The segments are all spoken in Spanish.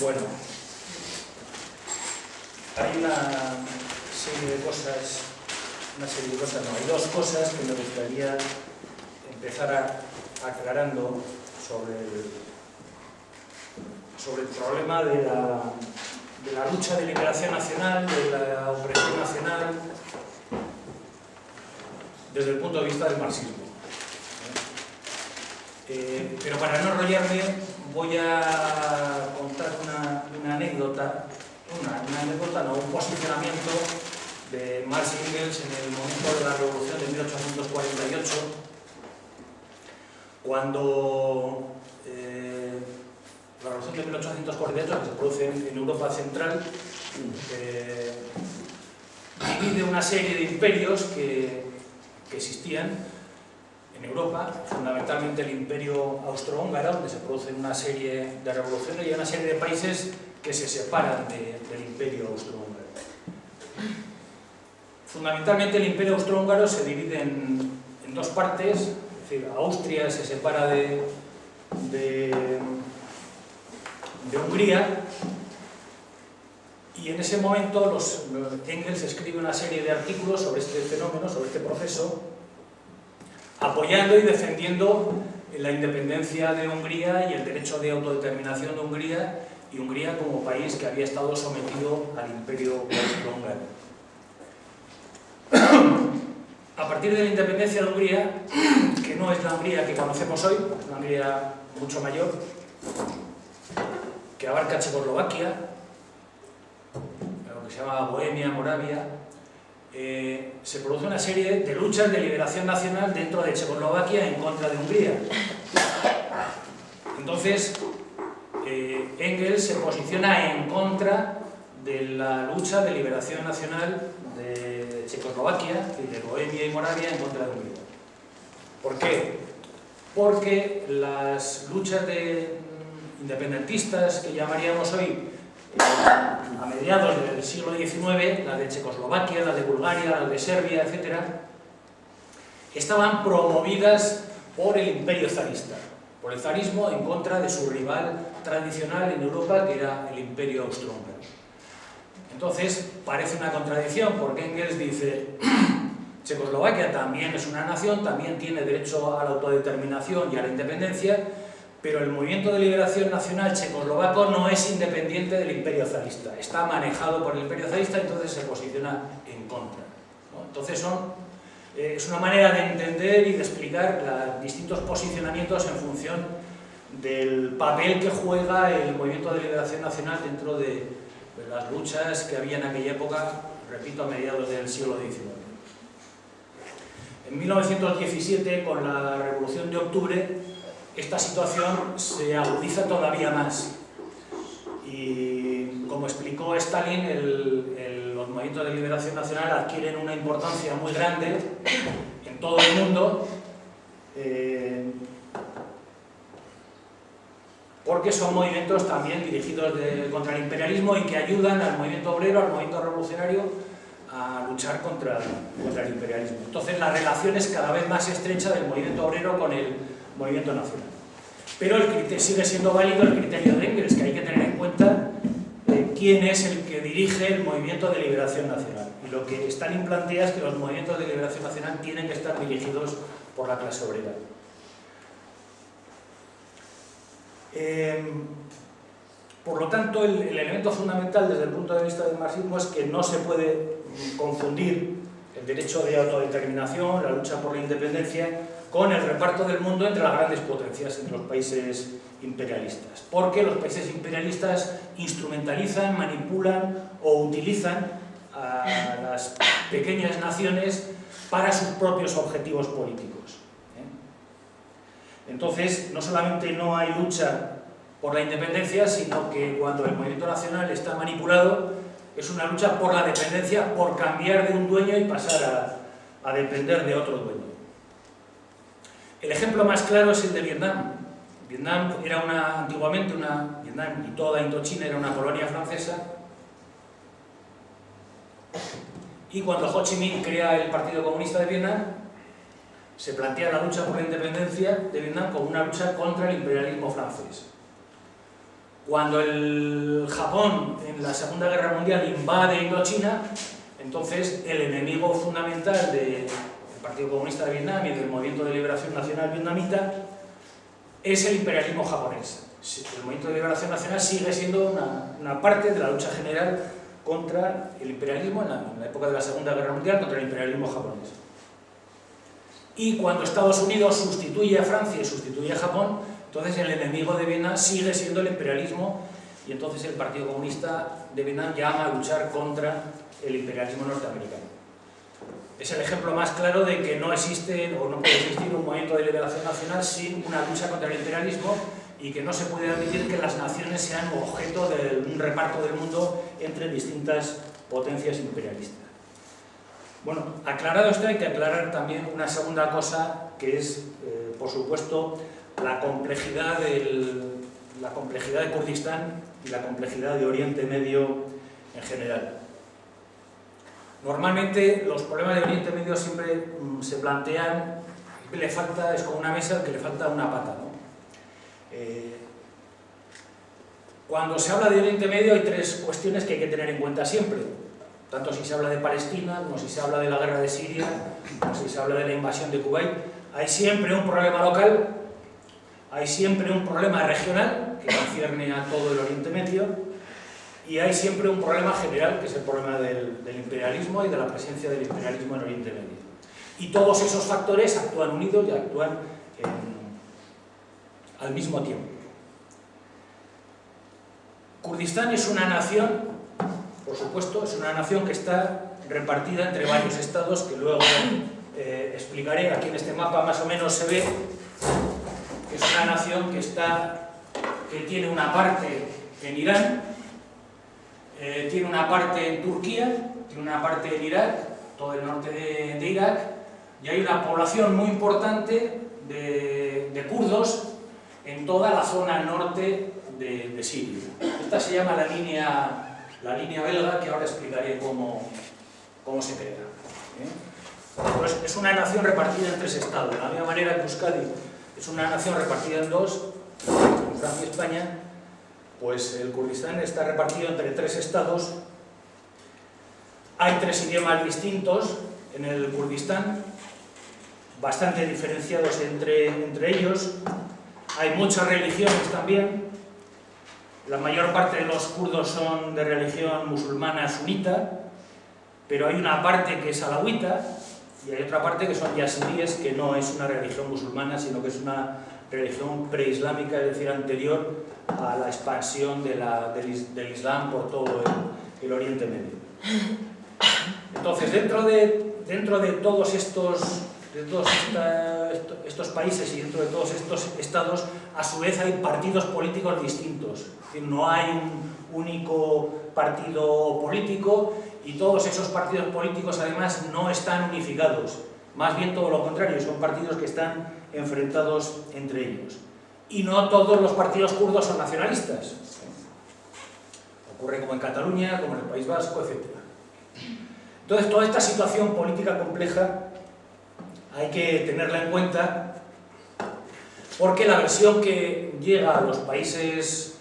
Bueno, hay una serie de cosas, no, hay dos cosas que me gustaría empezar aclarando sobre el problema de la lucha de liberación nacional, de la opresión nacional, desde el punto de vista del marxismo. Pero para no enrollarme, voy a contar una anécdota, un posicionamiento de Marx y Engels en el momento de la Revolución de 1848, cuando la Revolución de 1848, que se produce en Europa Central, divide una serie de imperios que existían en Europa, fundamentalmente el Imperio Austrohúngaro, donde se producen una serie de revoluciones, y una serie de países que se separan del Imperio Austrohúngaro. Fundamentalmente el Imperio Austrohúngaro se divide en dos partes, es decir, Austria se separa de Hungría, y en ese momento Engels escribe una serie de artículos sobre este fenómeno, sobre este proceso, apoyando y defendiendo la independencia de Hungría y el derecho de autodeterminación de Hungría, y Hungría como país que había estado sometido al Imperio Austrohúngaro. A partir de la independencia de Hungría, que no es la Hungría que conocemos hoy, es una Hungría mucho mayor, que abarca Checoslovaquia, lo que se llama Bohemia, Moravia, se produce una serie de luchas de liberación nacional dentro de Checoslovaquia en contra de Hungría. Entonces, Engels se posiciona en contra de la lucha de liberación nacional de Checoslovaquia y de Bohemia y Moravia en contra de Hungría. ¿Por qué? Porque las luchas independentistas que llamaríamos hoy a mediados del siglo XIX, la de Checoslovaquia, la de Bulgaria, la de Serbia, etc., estaban promovidas por el imperio zarista, por el zarismo en contra de su rival tradicional en Europa, que era el imperio austrohúngaro. Entonces, parece una contradicción, porque Engels dice: Checoslovaquia también es una nación, también tiene derecho a la autodeterminación y a la independencia, pero el movimiento de liberación nacional checoslovaco no es independiente del imperio zarista, está manejado por el imperio zarista, entonces se posiciona en contra, ¿no? Entonces es una manera de entender y de explicar los distintos posicionamientos en función del papel que juega el movimiento de liberación nacional dentro de las luchas que había en aquella época, repito, a mediados del siglo XIX. En 1917, con la Revolución de Octubre, esta situación se agudiza todavía más, y como explicó Stalin, los movimientos de liberación nacional adquieren una importancia muy grande en todo el mundo, porque son movimientos también dirigidos contra el imperialismo y que ayudan al movimiento obrero, al movimiento revolucionario, a luchar contra el imperialismo. Entonces la relación es cada vez más estrecha del movimiento obrero con el movimiento nacional. Pero sigue siendo válido el criterio de Engels, que hay que tener en cuenta quién es el que dirige el movimiento de liberación nacional. Y lo que Stalin plantea es que los movimientos de liberación nacional tienen que estar dirigidos por la clase obrera. Por lo tanto, el elemento fundamental desde el punto de vista del marxismo es que no se puede confundir el derecho de autodeterminación, la lucha por la independencia, con el reparto del mundo entre las grandes potencias, entre los países imperialistas. Porque los países imperialistas instrumentalizan, manipulan o utilizan a las pequeñas naciones para sus propios objetivos políticos. Entonces, no solamente no hay lucha por la independencia, sino que cuando el movimiento nacional está manipulado, es una lucha por la dependencia, por cambiar de un dueño y pasar a depender de otro dueño. El ejemplo más claro es el de Vietnam. Vietnam era antiguamente Vietnam y toda Indochina era una colonia francesa, y cuando Ho Chi Minh crea el Partido Comunista de Vietnam, se plantea la lucha por la independencia de Vietnam como una lucha contra el imperialismo francés. Cuando el Japón en la Segunda Guerra Mundial invade Indochina, entonces el enemigo fundamental del Partido Comunista de Vietnam y del Movimiento de Liberación Nacional Vietnamita es el imperialismo japonés. El Movimiento de Liberación Nacional sigue siendo una parte de la lucha general contra el imperialismo en la época de la Segunda Guerra Mundial, contra el imperialismo japonés. Y cuando Estados Unidos sustituye a Francia y sustituye a Japón, entonces el enemigo de Vietnam sigue siendo el imperialismo, y entonces el Partido Comunista de Vietnam llama a luchar contra el imperialismo norteamericano. Es el ejemplo más claro de que no existe o no puede existir un movimiento de liberación nacional sin una lucha contra el imperialismo, y que no se puede admitir que las naciones sean objeto de un reparto del mundo entre distintas potencias imperialistas. Bueno, aclarado esto, hay que aclarar también una segunda cosa, que es, por supuesto, la complejidad de Kurdistán y la complejidad de Oriente Medio en general. Normalmente los problemas de Oriente Medio siempre se plantean, es como una mesa que le falta una pata, ¿no? Cuando se habla de Oriente Medio hay tres cuestiones que hay que tener en cuenta siempre, tanto si se habla de Palestina, como si se habla de la guerra de Siria, como si se habla de la invasión de Kuwait. Hay siempre un problema local, hay siempre un problema regional que concierne a todo el Oriente Medio, y hay siempre un problema general, que es el problema del imperialismo y de la presencia del imperialismo en Oriente Medio. Y todos esos factores actúan unidos y actúan al mismo tiempo. Kurdistán es una nación, por supuesto, es una nación que está repartida entre varios estados, que luego explicaré. Aquí en este mapa más o menos se ve que es una nación que tiene una parte en Irán, tiene una parte en Turquía, tiene una parte en Irak, todo el norte de Irak, y hay una población muy importante de kurdos en toda la zona norte de Siria. Esta se llama la línea belga, que ahora explicaré cómo se crea. Pues es una nación repartida en tres estados, de la misma manera que Euskadi es una nación repartida en dos, en Francia y España, pues el Kurdistán está repartido entre tres estados. Hay tres idiomas distintos en el Kurdistán, bastante diferenciados entre ellos. Hay muchas religiones también. La mayor parte de los kurdos son de religión musulmana sunita, pero hay una parte que es alawita y hay otra parte que son yazidíes, que no es una religión musulmana, sino que es una religión preislámica, es decir, anterior a la expansión del Islam por todo el Oriente Medio. Entonces, dentro de todos estos países y dentro de todos estos estados, a su vez hay partidos políticos distintos. Es decir, no hay un único partido político, y todos esos partidos políticos además no están unificados. Más bien todo lo contrario, son partidos que están enfrentados entre ellos. Y no todos los partidos kurdos son nacionalistas. Ocurre como en Cataluña, como en el País Vasco, etc. Entonces, toda esta situación política compleja hay que tenerla en cuenta, porque la versión que llega a los países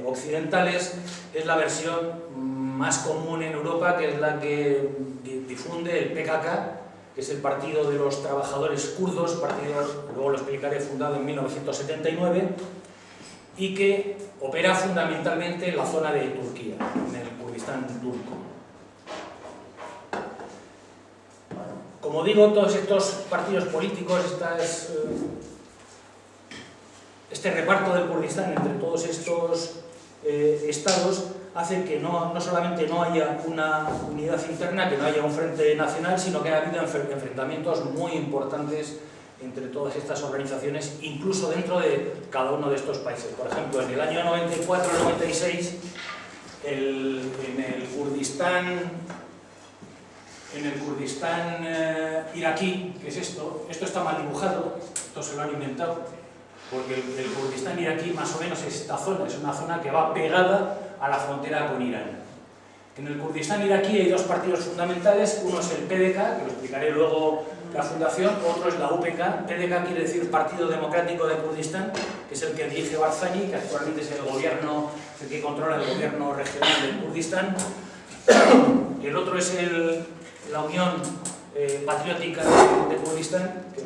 occidentales es la versión más común en Europa, que es la que difunde el PKK, que es el Partido de los Trabajadores Kurdos, partido, luego lo explicaré, fundado en 1979, y que opera fundamentalmente en la zona de Turquía, en el Kurdistán turco. Como digo, todos estos partidos políticos, este reparto del Kurdistán entre todos estos estados, hace que no solamente no haya una unidad interna, que no haya un frente nacional, sino que ha habido enfrentamientos muy importantes entre todas estas organizaciones, incluso dentro de cada uno de estos países. Por ejemplo, en el año 94-96, en el Kurdistán iraquí, que es esto está mal dibujado, esto se lo han inventado, porque el Kurdistán iraquí más o menos es esta zona, es una zona que va pegada a la frontera con Irán. En el Kurdistán iraquí hay dos partidos fundamentales, uno es el PDK, que lo explicaré luego la fundación, otro es la UPK. PDK quiere decir Partido Democrático de Kurdistán, que es el que dirige Barzani, que actualmente es el que controla el gobierno regional de Kurdistán. El otro es la Unión Patriótica de Kurdistán, que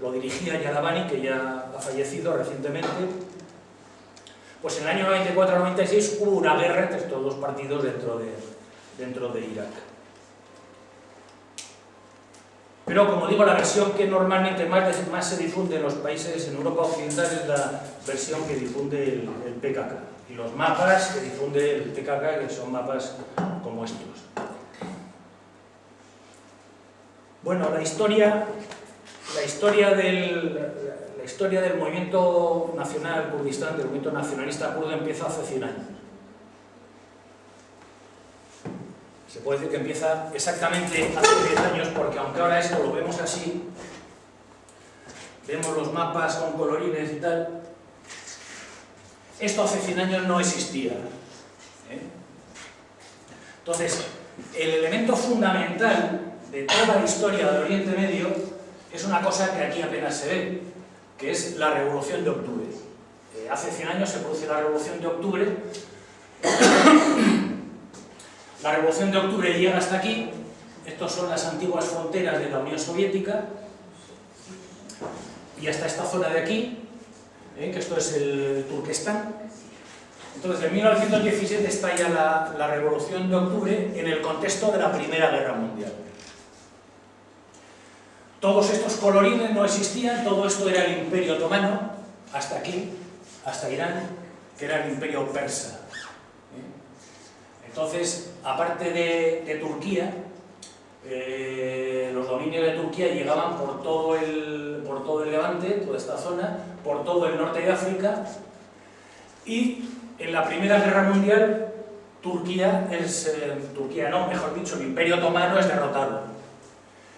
lo dirigía Yalavani, que ya ha fallecido recientemente. Pues en el año 94-96 hubo una guerra entre estos dos partidos dentro de Irak. Pero, como digo, la versión que normalmente más se difunde en los países en Europa Occidental es la versión que difunde el PKK. Y los mapas que difunde el PKK, que son mapas como estos. Bueno, la historia del movimiento nacional Kurdistán, del movimiento nacionalista kurdo, empieza hace 100 años. Se puede decir que empieza exactamente hace 10 años, porque aunque ahora esto lo vemos así, vemos los mapas con colorines y tal, esto hace 100 años no existía. Entonces, el elemento fundamental de toda la historia del Oriente Medio es una cosa que aquí apenas se ve, que es la Revolución de Octubre. Hace 100 años se produce la Revolución de Octubre. La Revolución de Octubre llega hasta aquí. Estas son las antiguas fronteras de la Unión Soviética. Y hasta esta zona de aquí, que esto es el Turquestán. Entonces, en 1917 estalla la Revolución de Octubre en el contexto de la Primera Guerra Mundial. Todos estos colorines no existían, todo esto era el Imperio Otomano, hasta aquí, hasta Irán, que era el Imperio Persa. Entonces, aparte de Turquía, los dominios de Turquía llegaban por todo el Levante, toda esta zona, por todo el norte de África, y en la Primera Guerra Mundial, el Imperio Otomano es derrotado.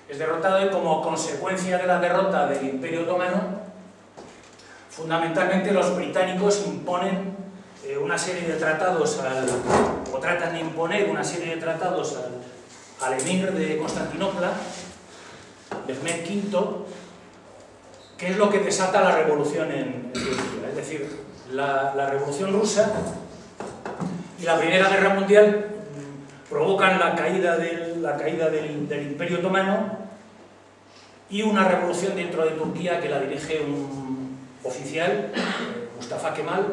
Es derrotado y, como consecuencia de la derrota del Imperio Otomano, fundamentalmente los británicos imponen una serie de tratados o tratan de imponer una serie de tratados al emir de Constantinopla, Mehmed V, que es lo que desata la revolución en Turquía. Es decir, la revolución rusa y la Primera Guerra Mundial provocan la caída del Imperio Otomano y una revolución dentro de Turquía que la dirige un oficial, Mustafa Kemal,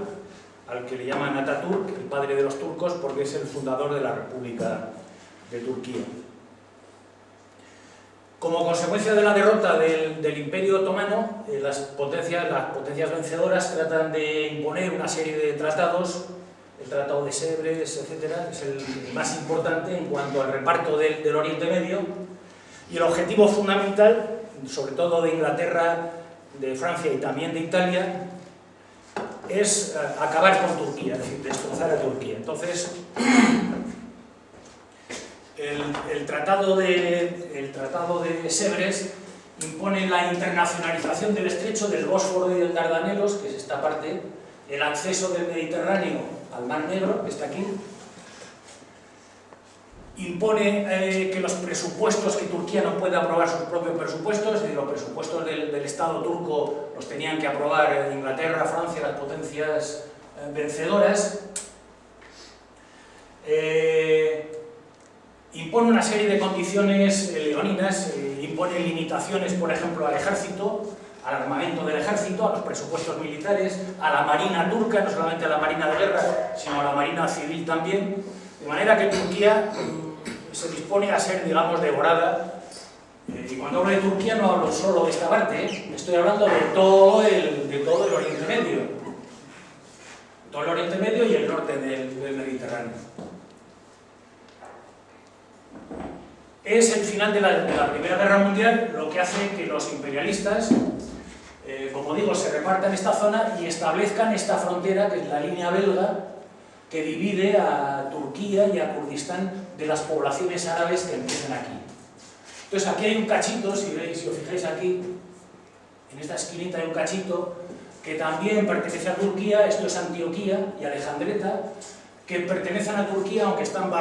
al que le llaman Atatürk, el padre de los turcos, porque es el fundador de la República de Turquía. Como consecuencia de la derrota del Imperio Otomano, las potencias vencedoras tratan de imponer una serie de tratados, el Tratado de Sèvres, etc., es el más importante en cuanto al reparto del Oriente Medio, y el objetivo fundamental, sobre todo de Inglaterra, de Francia y también de Italia, es acabar con Turquía, es decir, destrozar a Turquía. Entonces, el Tratado de Sèvres impone la internacionalización del estrecho del Bósforo y del Dardanelos, que es esta parte, el acceso del Mediterráneo al Mar Negro, que está aquí. Impone que los presupuestos, que Turquía no puede aprobar sus propios presupuestos, y los presupuestos del Estado turco los tenían que aprobar Inglaterra, Francia, las potencias vencedoras. Impone una serie de condiciones leoninas, impone limitaciones, por ejemplo, al ejército, al armamento del ejército, a los presupuestos militares, a la marina turca, no solamente a la marina de guerra, sino a la marina civil también, de manera que Turquía se dispone a ser, digamos, devorada. Y cuando hablo de Turquía no hablo solo de esta parte, estoy hablando de todo el Oriente Medio. Todo el Oriente Medio y el norte del Mediterráneo. Es el final de la Primera Guerra Mundial lo que hace que los imperialistas, como digo, se repartan esta zona y establezcan esta frontera, que es la línea belga, que divide a Turquía y a Kurdistán de las poblaciones árabes que empiezan aquí. Entonces aquí hay un cachito, si os fijáis aquí, en esta esquinita hay un cachito que también pertenece a Turquía, esto es Antioquía y Alejandreta, que pertenecen a Turquía aunque están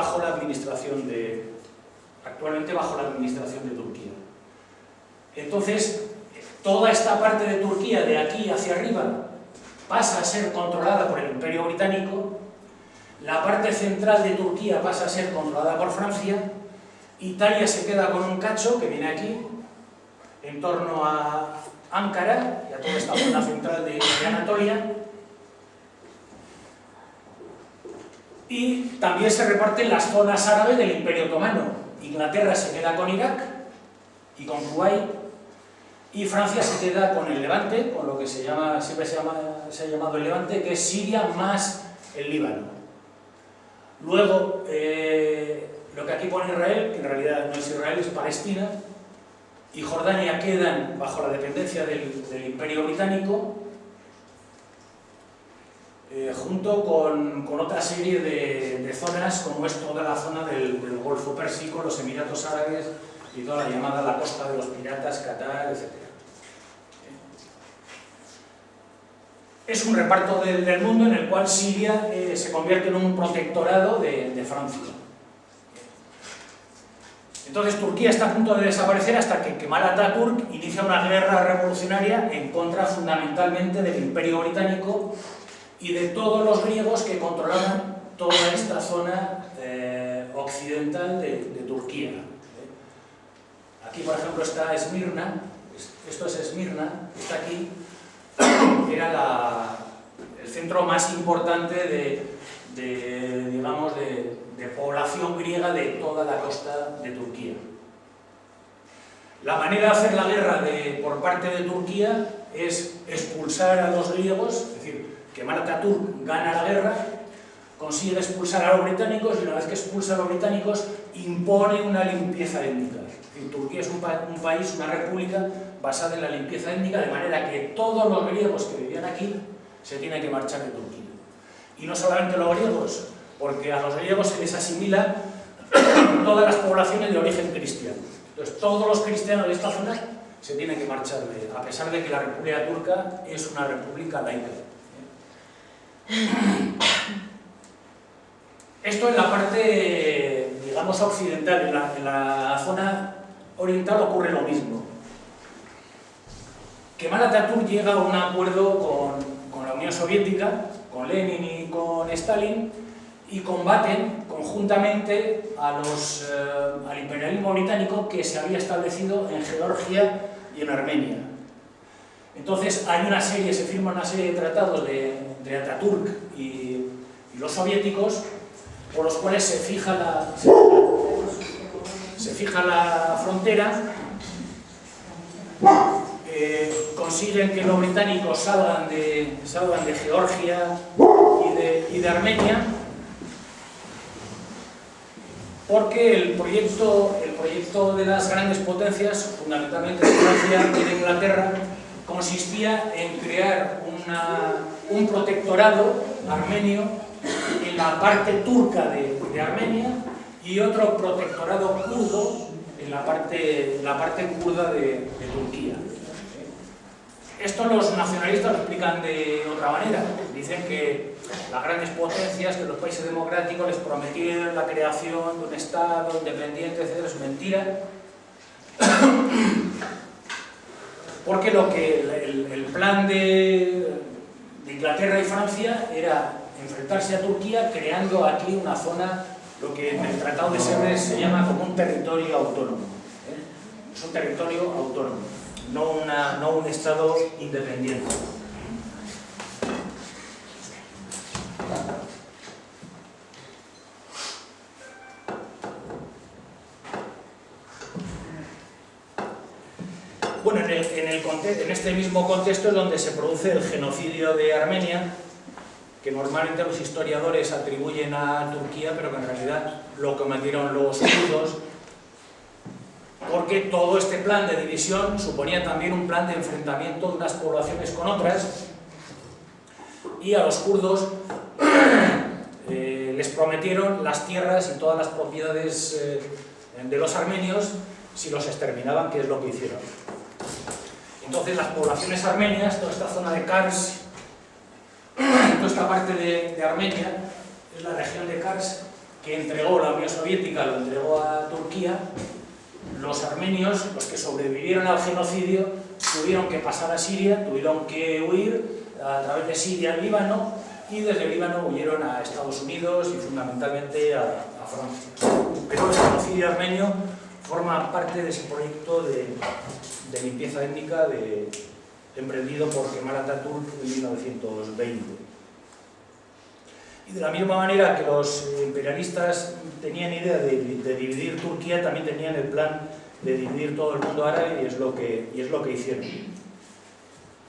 actualmente bajo la administración de Turquía. Entonces, toda esta parte de Turquía, de aquí hacia arriba, pasa a ser controlada por el Imperio Británico, la parte central de Turquía pasa a ser controlada por Francia, Italia se queda con un cacho que viene aquí, en torno a Ankara y a toda esta zona central de Anatolia, y también se reparten las zonas árabes del Imperio Otomano. Inglaterra se queda con Irak y con Kuwait, y Francia se queda con el Levante, con lo que siempre se ha llamado el Levante, que es Siria más el Líbano. Luego, lo que aquí pone Israel, que en realidad no es Israel, es Palestina, y Jordania quedan bajo la dependencia del Imperio Británico, junto con otra serie de zonas, como es toda la zona del Golfo Pérsico, los Emiratos Árabes y toda la llamada la costa de los piratas, Qatar, etc. Es un reparto del mundo en el cual Siria se convierte en un protectorado de Francia. Entonces Turquía está a punto de desaparecer hasta que Kemal Atatürk inicia una guerra revolucionaria en contra fundamentalmente del Imperio Británico y de todos los griegos que controlaban toda esta zona occidental de Turquía. Aquí, por ejemplo, está Esmirna, esto es Esmirna, está aquí, era el centro más importante digamos, de población griega de toda la costa de Turquía. La manera de hacer la guerra por parte de Turquía es expulsar a los griegos, es decir, Kemal Atatürk gana la guerra, consigue expulsar a los británicos y una vez que expulsa a los británicos impone una limpieza étnica. Es decir, Turquía es un país, una república basada en la limpieza étnica, de manera que todos los griegos que vivían aquí se tienen que marchar de Turquía. Y no solamente los griegos, porque a los griegos se les asimila todas las poblaciones de origen cristiano. Entonces todos los cristianos de esta zona se tienen que marchar a pesar de que la República Turca es una república laica. Esto en la parte, digamos, occidental. En la zona oriental ocurre lo mismo. Kemal Atatürk llega a un acuerdo con la Unión Soviética, con Lenin y con Stalin, y combaten conjuntamente al imperialismo británico que se había establecido en Georgia y en Armenia. Entonces se firma una serie de tratados entre Atatürk y los soviéticos, por los cuales se fija la frontera, consiguen que los británicos salgan de Georgia y de Armenia, porque el proyecto de las grandes potencias, fundamentalmente de Francia y de Inglaterra, consistía en crear un protectorado armenio en la parte turca de Armenia y otro protectorado kurdo en la parte kurda de Turquía. Esto los nacionalistas lo explican de otra manera. Dicen que las grandes potencias, que los países democráticos les prometieron la creación de un Estado independiente, etc. Es mentira. Porque el plan de Inglaterra y Francia era enfrentarse a Turquía creando aquí una zona, lo que en el Tratado de Sèvres se llama como un territorio autónomo. Es un territorio autónomo, no un Estado independiente. Bueno, en este mismo contexto es donde se produce el genocidio de Armenia, que normalmente los historiadores atribuyen a Turquía, pero que en realidad lo cometieron los kurdos, porque todo este plan de división suponía también un plan de enfrentamiento de unas poblaciones con otras, y a los kurdos les prometieron las tierras y todas las propiedades de los armenios si los exterminaban, que es lo que hicieron. Entonces las poblaciones armenias, toda esta zona de Kars, toda esta parte de Armenia, es la región de Kars que entregó la Unión Soviética, lo entregó a Turquía, los armenios, los que sobrevivieron al genocidio, tuvieron que pasar a Siria, tuvieron que huir a través de Siria al Líbano, y desde el Líbano huyeron a Estados Unidos y fundamentalmente a Francia. Pero el genocidio armenio forma parte de ese proyecto de limpieza étnica emprendido por Kemal Atatürk en 1920. Y de la misma manera que los imperialistas tenían idea de dividir Turquía, también tenían el plan de dividir todo el mundo árabe, y es lo que hicieron.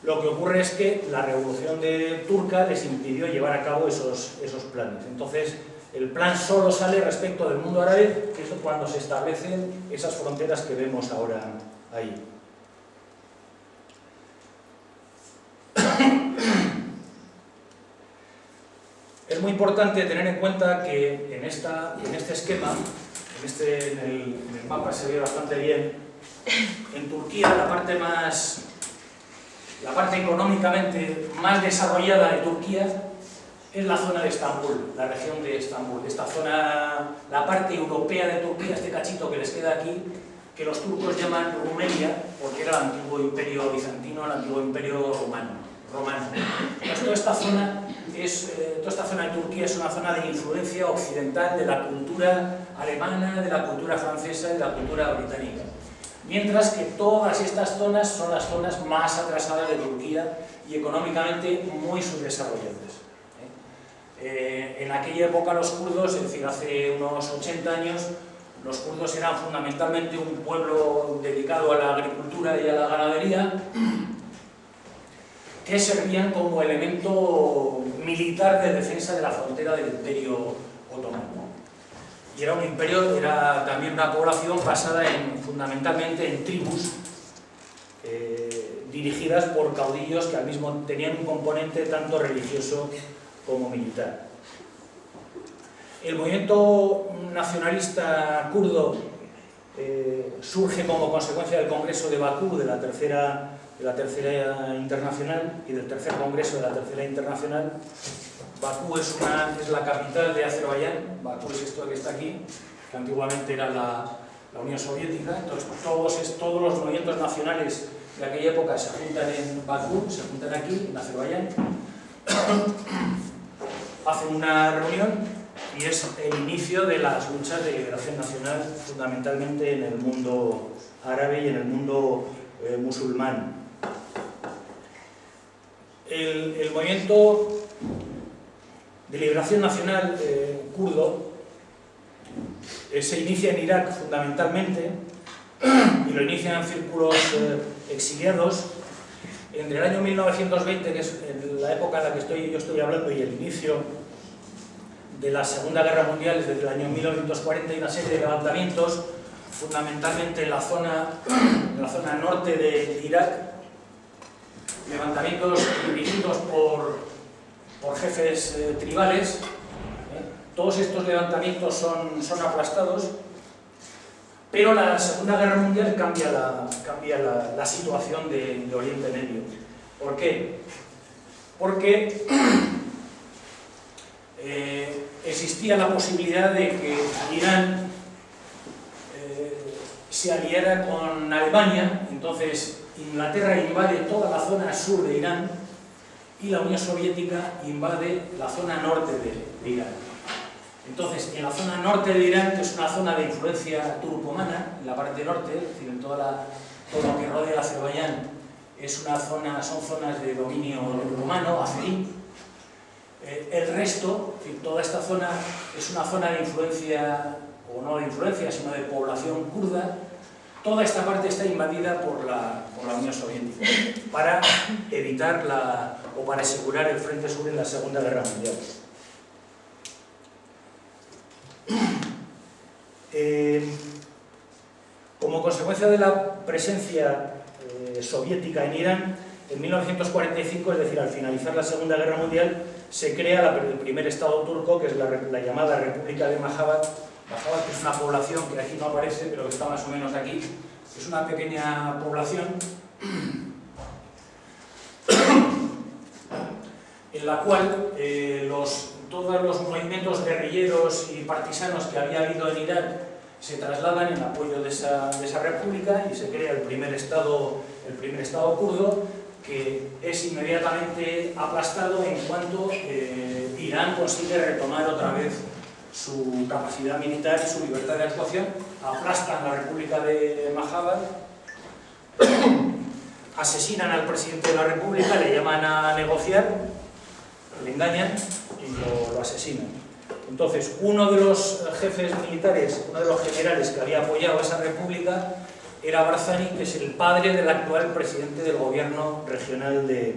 Lo que ocurre es que la revolución turca les impidió llevar a cabo esos planes. Entonces, el plan solo sale respecto del mundo árabe, que es cuando se establecen esas fronteras que vemos ahora ahí. Es muy importante tener en cuenta que en este esquema, en el mapa se ve bastante bien, en Turquía la parte económicamente más desarrollada de Turquía es la zona de Estambul, la región de Estambul. Esta zona, la parte europea de Turquía, este cachito que les queda aquí, que los turcos llaman Rumenia, porque era el antiguo imperio bizantino, el antiguo imperio romano. Pues toda esta zona de Turquía es una zona de influencia occidental de la cultura alemana, de la cultura francesa y de la cultura británica. Mientras que todas estas zonas son las zonas más atrasadas de Turquía y económicamente muy subdesarrolladas. En aquella época los kurdos, es decir, hace unos 80 años, los kurdos eran fundamentalmente un pueblo dedicado a la agricultura y a la ganadería, que servían como elemento militar de defensa de la frontera del Imperio Otomano. Y era un imperio, era también una población basada fundamentalmente en tribus dirigidas por caudillos que al mismo tenían un componente tanto religioso como militar. El movimiento nacionalista kurdo surge como consecuencia del Congreso de Bakú, de la tercera internacional, y del tercer congreso de la tercera internacional. Bakú es la capital de Azerbaiyán. Bakú es esto que está aquí, que antiguamente era la Unión Soviética. Entonces todos los movimientos nacionales de aquella época se juntan en Bakú, se juntan aquí, en Azerbaiyán, hacen una reunión, y es el inicio de las luchas de liberación nacional, fundamentalmente en el mundo árabe y en el mundo musulmán. El movimiento de liberación nacional kurdo se inicia en Irak fundamentalmente, y lo inician en círculos exiliados. Entre el año 1920, que es la época en la que yo estoy hablando, y el inicio de la Segunda Guerra Mundial, desde el año 1940, hay una serie de levantamientos, fundamentalmente en la zona norte de Irak, levantamientos dirigidos por jefes tribales. Todos estos levantamientos son aplastados, pero la Segunda Guerra Mundial cambia la situación de Oriente Medio. ¿Por qué? Porque existía la posibilidad de que Irán se aliara con Alemania. Entonces Inglaterra invade toda la zona sur de Irán y la Unión Soviética invade la zona norte de Irán. Entonces, en la zona norte de Irán, que es una zona de influencia turcomana, en la parte norte, es decir, en todo lo que rodea Azerbaiyán, son zonas de dominio turcomano, azerí. El resto, es decir, toda esta zona es una zona de influencia, o no de influencia, sino de población kurda. Toda esta parte está invadida por la Unión Soviética para evitar o para asegurar el frente sur en la Segunda Guerra Mundial. Como consecuencia de la presencia soviética en Irán, en 1945, es decir, al finalizar la Segunda Guerra Mundial, se crea el primer Estado turco, que es la llamada República de Mahabad. Mahabad, que es una población que aquí no aparece, pero que está más o menos aquí. Es una pequeña población en la cual todos los movimientos guerrilleros y partisanos que había habido en Irak se trasladan en apoyo de esa república y se crea el primer estado kurdo, que es inmediatamente aplastado en cuanto Irán consigue retomar otra vez su capacidad militar y su libertad de actuación. Aplastan la república de Mahabad, asesinan al presidente de la república, le llaman a negociar, le engañan y lo asesinan. Entonces, uno de los jefes militares, uno de los generales que había apoyado a esa república era Barzani, que es el padre del actual presidente del gobierno regional de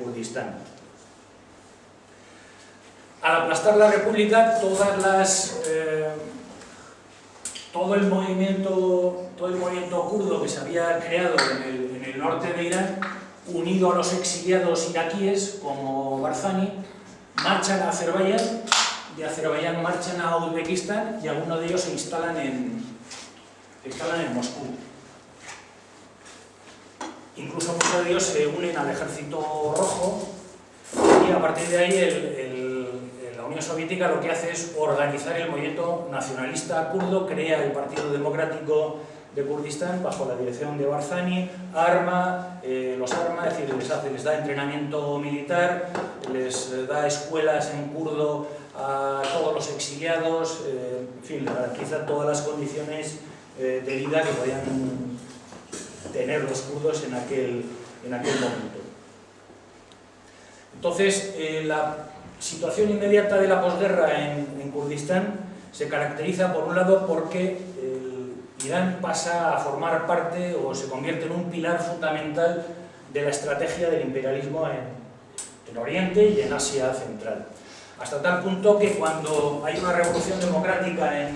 Kurdistán. Al aplastar la república, todo el movimiento kurdo que se había creado en el norte de Irán, unido a los exiliados iraquíes como Barzani, marchan a Azerbaiyán, de Azerbaiyán marchan a Uzbekistán y algunos de ellos se instalan en Moscú. Incluso muchos de ellos se unen al ejército rojo y a partir de ahí la Unión Soviética lo que hace es organizar el movimiento nacionalista kurdo, crea el Partido Democrático de Kurdistán bajo la dirección de Barzani, los arma, es decir, les da entrenamiento militar, les da escuelas en kurdo a todos los exiliados, en fin, les garantiza todas las condiciones de vida que podían tener los kurdos en aquel momento. Entonces, la situación inmediata de la posguerra en Kurdistán se caracteriza, por un lado, porque Irán pasa a formar parte o se convierte en un pilar fundamental de la estrategia del imperialismo en Oriente y en Asia Central. Hasta tal punto que cuando hay una revolución democrática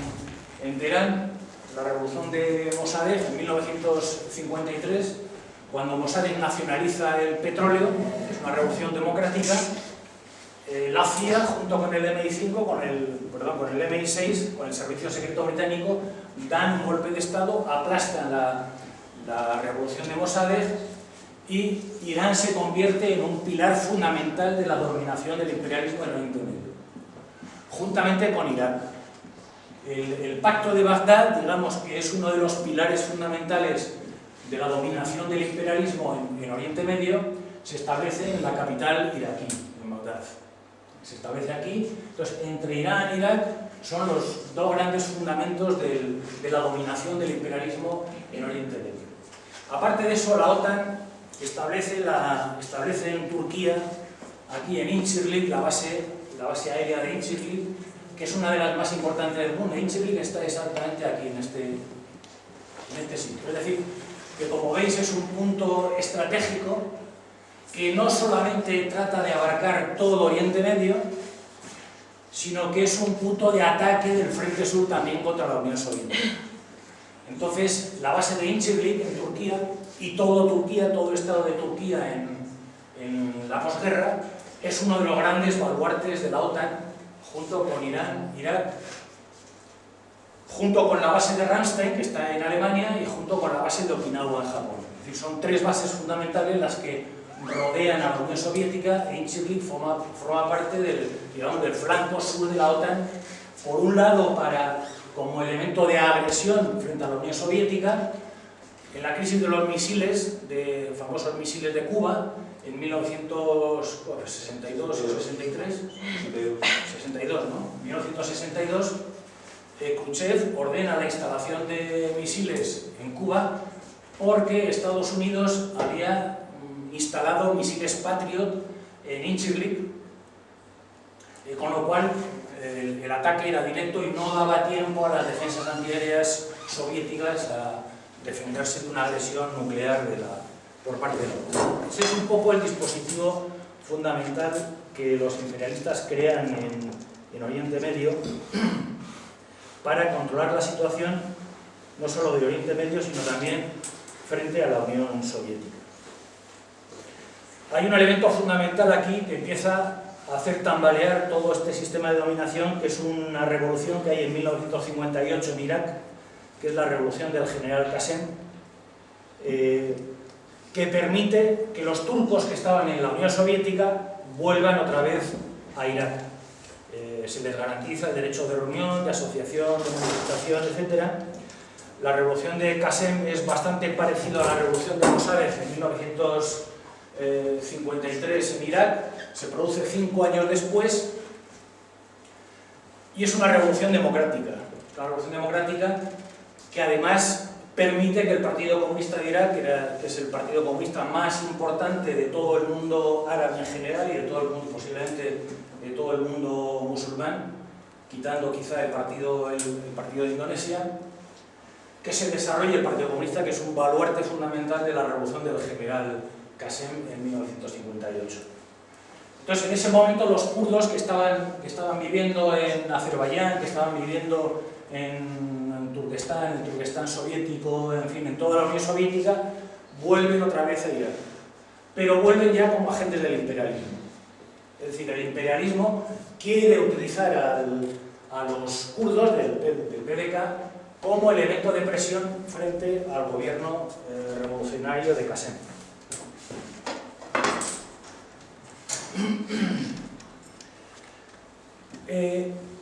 en Teherán, la revolución de Mossadegh en 1953, cuando Mossadegh nacionaliza el petróleo, es una revolución democrática, la CIA, junto con el MI5, con el MI6, con el Servicio Secreto Británico, dan un golpe de Estado, aplastan la revolución de Mossadegh y Irán se convierte en un pilar fundamental de la dominación del imperialismo en Oriente Medio, juntamente con Irak. El Pacto de Bagdad, digamos que es uno de los pilares fundamentales de la dominación del imperialismo en Oriente Medio, se establece en la capital iraquí, en Bagdad. Se establece aquí. Entonces, entre Irán e Irak son los dos grandes fundamentos de la dominación del imperialismo en Oriente Medio. Aparte de eso, la OTAN establece en Turquía, aquí en Incirlik, la base aérea de Incirlik, que es una de las más importantes del mundo. Incirlik está exactamente aquí, en este sitio. Es decir, que como veis es un punto estratégico que no solamente trata de abarcar todo Oriente Medio, sino que es un punto de ataque del Frente Sur también contra la Unión Soviética. Entonces, la base de Incirlik en Turquía y todo el estado de Turquía en la posguerra es uno de los grandes baluartes de la OTAN, junto con Irán, Irak, junto con la base de Ramstein, que está en Alemania, y junto con la base de Okinawa en Japón. Es decir, son tres bases fundamentales las que rodean a la Unión Soviética, e Incirlik forma parte del flanco sur de la OTAN, por un lado como elemento de agresión frente a la Unión Soviética, en la crisis de los famosos misiles de Cuba, en 1962 o 63, 62, ¿no? 1962, Khrushchev ordena la instalación de misiles en Cuba porque Estados Unidos había instalado misiles Patriot en Incirlik, con lo cual el ataque era directo y no daba tiempo a las defensas antiaéreas soviéticas a defenderse de una agresión nuclear por parte de la OTAN. Ese es un poco el dispositivo fundamental que los imperialistas crean en Oriente Medio para controlar la situación no solo de Oriente Medio, sino también frente a la Unión Soviética. Hay un elemento fundamental aquí que empieza a hacer tambalear todo este sistema de dominación, que es una revolución que hay en 1958 en Irak, que es la revolución del general Qasem, que permite que los turcos que estaban en la Unión Soviética vuelvan otra vez a Irak. se les garantiza el derecho de reunión, de asociación, de manifestación, etc. La revolución de Qasem es bastante parecida a la revolución de Mossadegh en 1953 en Irak, se produce 5 años después y es una revolución democrática. Una revolución democrática que además permite que el Partido Comunista de Irak, que es el partido comunista más importante de todo el mundo árabe en general y de todo el mundo, posiblemente de todo el mundo musulmán, quitando quizá el partido de Indonesia, que se desarrolle el Partido Comunista, que es un baluarte fundamental de la revolución del general Qasem en 1958. Entonces, en ese momento, los kurdos que estaban viviendo en Azerbaiyán, que estaban viviendo en el Turquestán soviético, en fin, en toda la Unión Soviética, vuelven otra vez a Irak. Pero vuelven ya como agentes del imperialismo. Es decir, el imperialismo quiere utilizar a los kurdos del PDK como elemento de presión frente al gobierno revolucionario de Qasem.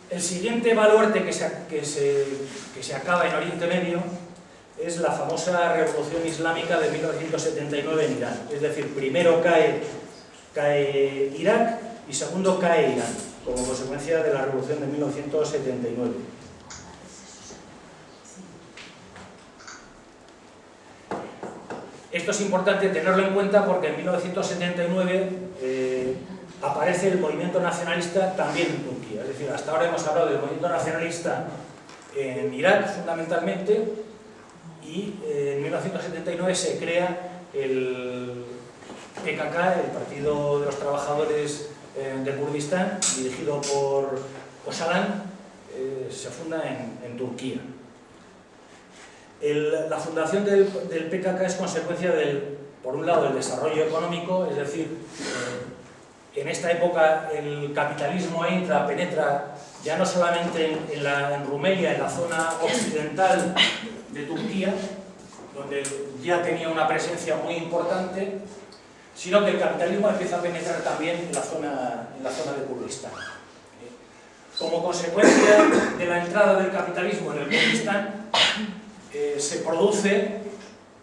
El siguiente baluarte que se acaba en Oriente Medio es la famosa Revolución Islámica de 1979 en Irán. Es decir, primero cae Irak y segundo cae Irán, como consecuencia de la Revolución de 1979. Esto es importante tenerlo en cuenta porque en 1979 aparece el movimiento nacionalista también en Turquía. Es decir, hasta ahora hemos hablado del movimiento nacionalista en Irak fundamentalmente y en 1979 se crea el PKK, el Partido de los Trabajadores de Kurdistán, dirigido por Öcalan, se funda en Turquía. La fundación del PKK es consecuencia por un lado, del desarrollo económico, es decir, en esta época el capitalismo penetra ya no solamente en Rumelia, en la zona occidental de Turquía, donde ya tenía una presencia muy importante, sino que el capitalismo empieza a penetrar también en la zona de Kurdistán. Como consecuencia de la entrada del capitalismo en el Kurdistán, se produce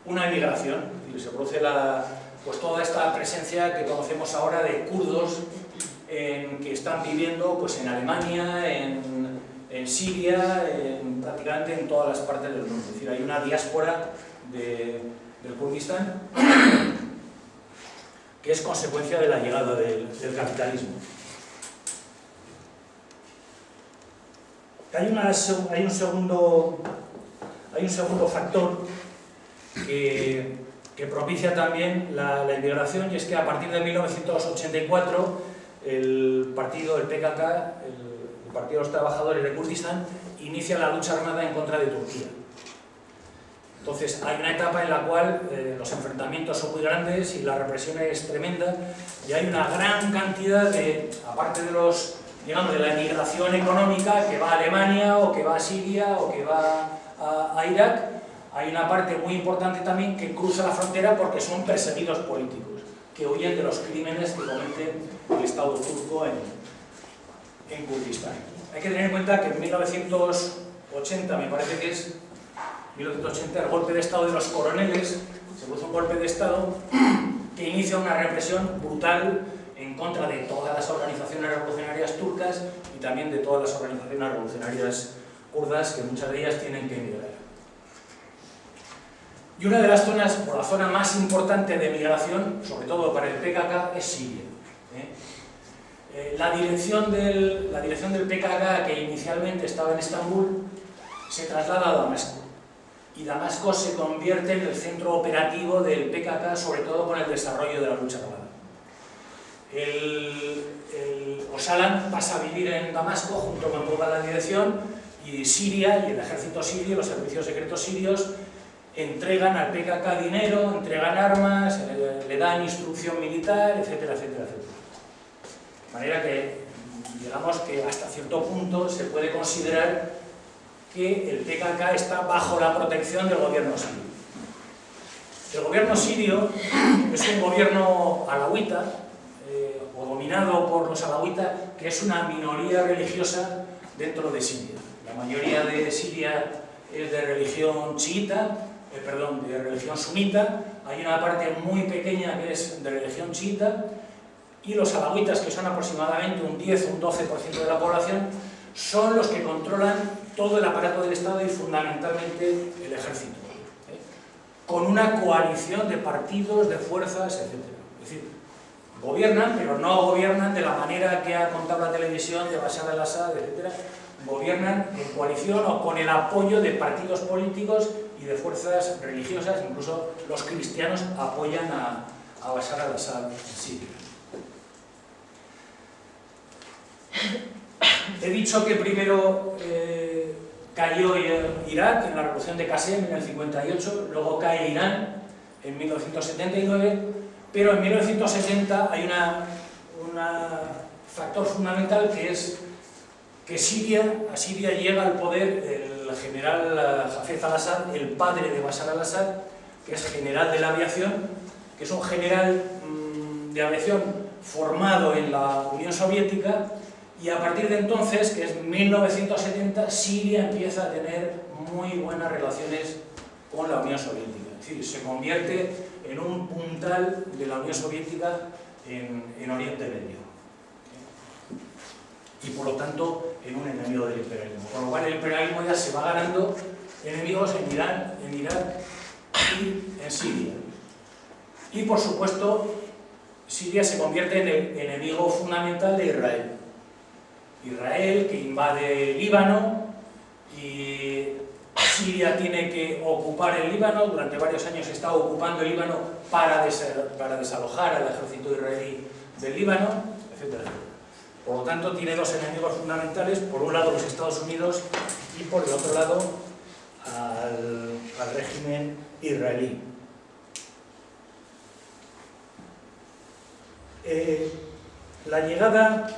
una emigración, se produce pues toda esta presencia que conocemos ahora de kurdos que están viviendo pues, en Alemania, en Siria, prácticamente en todas las partes del mundo. Es decir, hay una diáspora del Kurdistán que es consecuencia de la llegada del capitalismo. Hay un segundo factor que propicia también la inmigración, y es que a partir de 1984 el PKK, el Partido de los Trabajadores de Kurdistán, inicia la lucha armada en contra de Turquía. Entonces hay una etapa en la cual los enfrentamientos son muy grandes y la represión es tremenda, y hay una gran cantidad aparte de de la emigración económica que va a Alemania o que va a Siria o que va a Irak, hay una parte muy importante también que cruza la frontera porque son perseguidos políticos, que huyen de los crímenes que comete el Estado turco en Kurdistán. Hay que tener en cuenta que en 1980, me parece que es 1980, el golpe de Estado de los coroneles, se produce un golpe de Estado que inicia una represión brutal en contra de todas las organizaciones revolucionarias turcas y también de todas las organizaciones revolucionarias kurdas, que muchas de ellas tienen que emigrar. Y una de las zonas, o la zona más importante de migración, sobre todo para el PKK, es Siria. La dirección del PKK, que inicialmente estaba en Estambul, se traslada a Damasco. Y Damasco se convierte en el centro operativo del PKK, sobre todo con el desarrollo de la lucha armada. Öcalan pasa a vivir en Damasco junto con toda la dirección, y Siria y el ejército sirio, los servicios secretos sirios, entregan al PKK dinero, entregan armas, le dan instrucción militar, etcétera, etcétera, etcétera. De manera que, digamos que hasta cierto punto se puede considerar que el PKK está bajo la protección del gobierno sirio. El gobierno sirio es un gobierno alawita, o dominante dominado por los alawitas, que es una minoría religiosa dentro de Siria. La mayoría de Siria es de religión chiita, de religión sunita. Hay una parte muy pequeña que es de religión chiita, y los alawitas, que son aproximadamente un 10 o un 12% de la población, son los que controlan todo el aparato del Estado y fundamentalmente el ejército, con una coalición de partidos, de fuerzas, etc. Es decir, gobiernan, pero no gobiernan de la manera que ha contado la televisión de Bashar al-Assad, etc. Gobiernan en coalición o con el apoyo de partidos políticos y de fuerzas religiosas. Incluso los cristianos apoyan a Bashar al-Assad en Siria. He dicho que primero cayó Irak en la revolución de Qasem en el 58, luego cae Irán en 1979, pero en 1970 hay un factor fundamental, que es que a Siria llega al poder el general Hafez al-Assad, el padre de Bashar al-Assad, que es general de la aviación, que es un general de aviación formado en la Unión Soviética. Y a partir de entonces, que es 1970, Siria empieza a tener muy buenas relaciones con la Unión Soviética. Es decir, se convierte en un puntal de la Unión Soviética en Oriente Medio. Y por lo tanto, en un enemigo del imperialismo. Con lo cual, el imperialismo ya se va ganando enemigos en Irán, en Irak y en Siria. Y por supuesto, Siria se convierte en el enemigo fundamental de Israel. Israel, que invade Líbano, y Siria tiene que ocupar el Líbano. Durante varios años está ocupando el Líbano para desalojar al ejército israelí del Líbano, etc. Por lo tanto, tiene dos enemigos fundamentales: por un lado los Estados Unidos y por el otro lado al régimen israelí. La llegada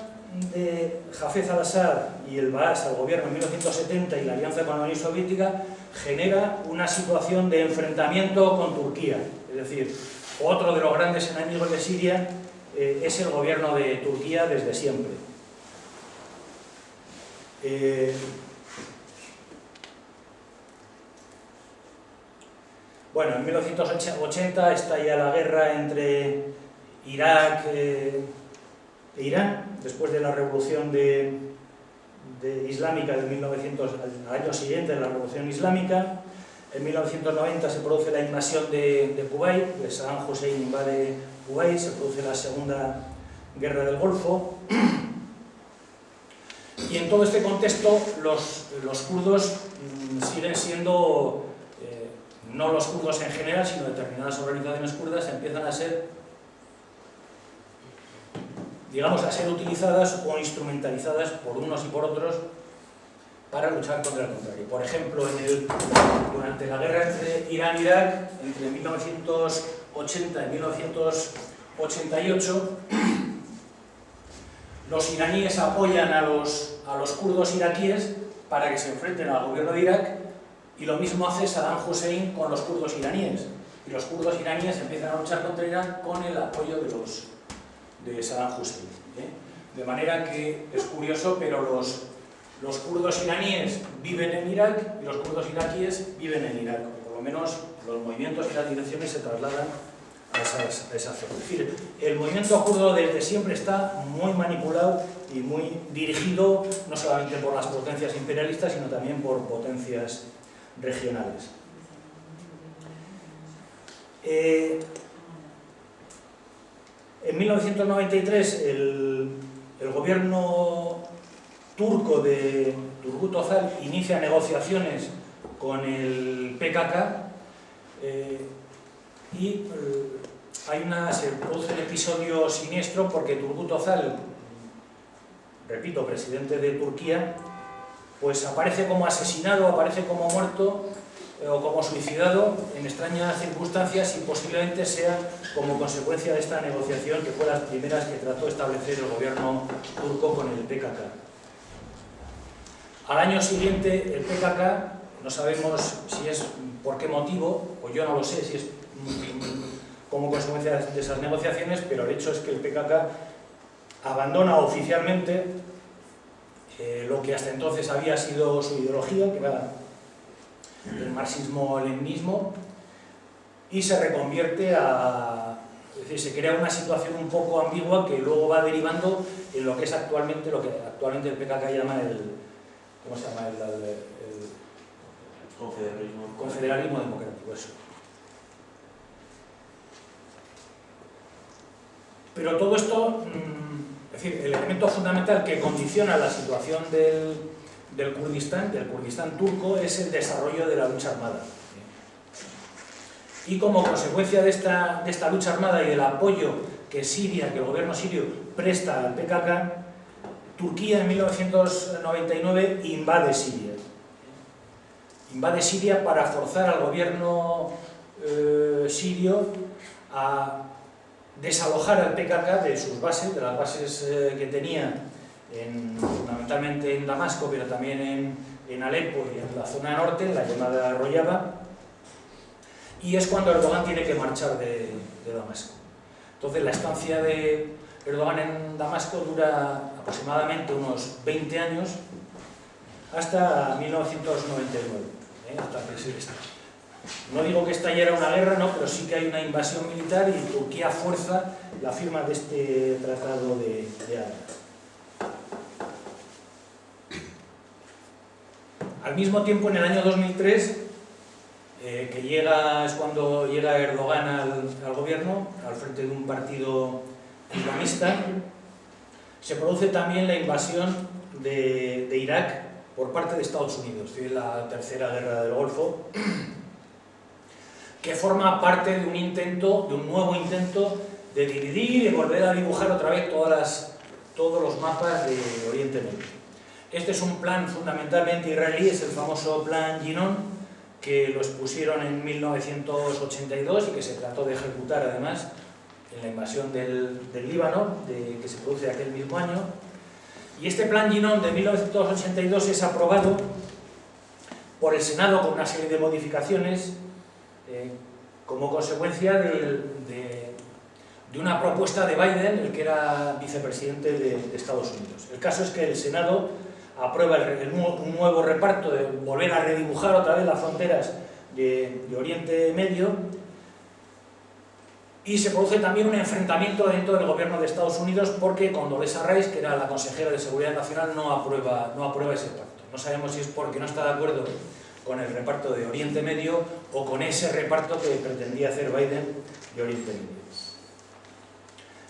de Hafez al-Assad y el Baas al gobierno en 1970 y la alianza con la Unión Soviética genera una situación de enfrentamiento con Turquía. Es decir, otro de los grandes enemigos de Siria es el gobierno de Turquía desde siempre. Bueno, en 1980 estalla la guerra entre Irak e Irán, después de la revolución islámica de 1900, al año siguiente de la revolución islámica. En 1990 se produce la invasión de Kuwait, Saddam Hussein invade Kuwait, se produce la Segunda Guerra del Golfo. Y en todo este contexto los kurdos siguen siendo, no los kurdos en general, sino determinadas organizaciones kurdas empiezan a ser, digamos, a ser utilizadas o instrumentalizadas por unos y por otros para luchar contra el contrario. Por ejemplo, durante la guerra entre Irán e Irak, entre 1980 y 1988, los iraníes apoyan a los kurdos iraquíes para que se enfrenten al gobierno de Irak, y lo mismo hace Saddam Hussein con los kurdos iraníes. Y los kurdos iraníes empiezan a luchar contra Irán con el apoyo de Saddam Hussein. De manera que es curioso, pero los kurdos iraníes viven en Irak y los kurdos iraquíes viven en Irak. Por lo menos los movimientos y las direcciones se trasladan a esa zona. Es decir, el movimiento kurdo desde siempre está muy manipulado y muy dirigido no solamente por las potencias imperialistas, sino también por potencias regionales. En 1993 el gobierno turco de Turgut Özal inicia negociaciones con el PKK y se produce un episodio siniestro porque Turgut Özal, repito, presidente de Turquía, pues aparece como asesinado, aparece como muerto o como suicidado en extrañas circunstancias, y posiblemente sea como consecuencia de esta negociación, que fue las primeras que trató de establecer el gobierno turco con el PKK. Al año siguiente el PKK, no sabemos si es por qué motivo, o yo no lo sé si es como consecuencia de esas negociaciones, pero el hecho es que el PKK abandona oficialmente lo que hasta entonces había sido su ideología, que era el marxismo-leninismo, y se reconvierte es decir, se crea una situación un poco ambigua que luego va derivando en lo que es actualmente el PKK llama ¿cómo se llama? El confederalismo democrático, eso. Pero todo esto, es decir, el elemento fundamental que condiciona la situación del Kurdistán turco, es el desarrollo de la lucha armada. Y como consecuencia de esta lucha armada y del apoyo que el gobierno sirio presta al PKK, Turquía en 1999 invade Siria. Invade Siria para forzar al gobierno sirio a desalojar al PKK de sus bases, de las bases que tenía fundamentalmente en Damasco, pero también en Alepo y en la zona norte, en la llamada Rojava, y es cuando Erdogan tiene que marchar de Damasco. Entonces la estancia de Erdogan en Damasco dura aproximadamente unos 20 años, hasta 1999, hasta que se está. No digo que estallara una guerra, no, pero sí que hay una invasión militar y Turquía fuerza la firma de este tratado de Ankara. Al mismo tiempo, en el año 2003, es cuando llega Erdogan al gobierno, al frente de un partido islamista, se produce también la invasión de Irak por parte de Estados Unidos, es decir, la tercera guerra del Golfo, que forma parte de un nuevo intento de dividir y volver a dibujar otra vez todos los mapas de Oriente Medio. Este es un plan fundamentalmente israelí, es el famoso plan Yinon, que lo expusieron en 1982 y que se trató de ejecutar además en la invasión del Líbano, que se produce aquel mismo año. Y este plan Yinon de 1982 es aprobado por el Senado con una serie de modificaciones como consecuencia de una propuesta de Biden, el que era vicepresidente de Estados Unidos. El caso es que el Senado aprueba un nuevo reparto, de volver a redibujar otra vez las fronteras de Oriente Medio, y se produce también un enfrentamiento dentro del gobierno de Estados Unidos porque Condoleezza Rice, que era la consejera de Seguridad Nacional, no aprueba ese pacto. No sabemos si es porque no está de acuerdo con el reparto de Oriente Medio o con ese reparto que pretendía hacer Biden de Oriente Medio.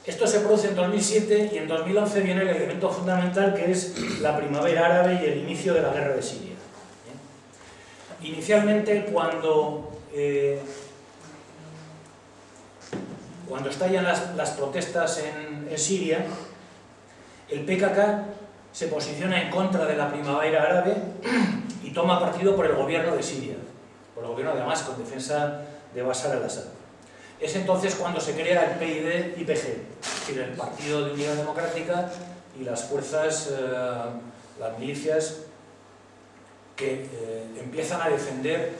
Esto se produce en 2007 y en 2011 viene el elemento fundamental, que es la primavera árabe y el inicio de la guerra de Siria. Inicialmente, cuando estallan las protestas en Siria, el PKK se posiciona en contra de la primavera árabe y toma partido por el gobierno de Siria, por el gobierno de Damasco, en defensa de Bashar al-Assad. Es entonces cuando se crea el PYD-YPG, es decir, el Partido de Unidad Democrática y las fuerzas, las milicias que empiezan a defender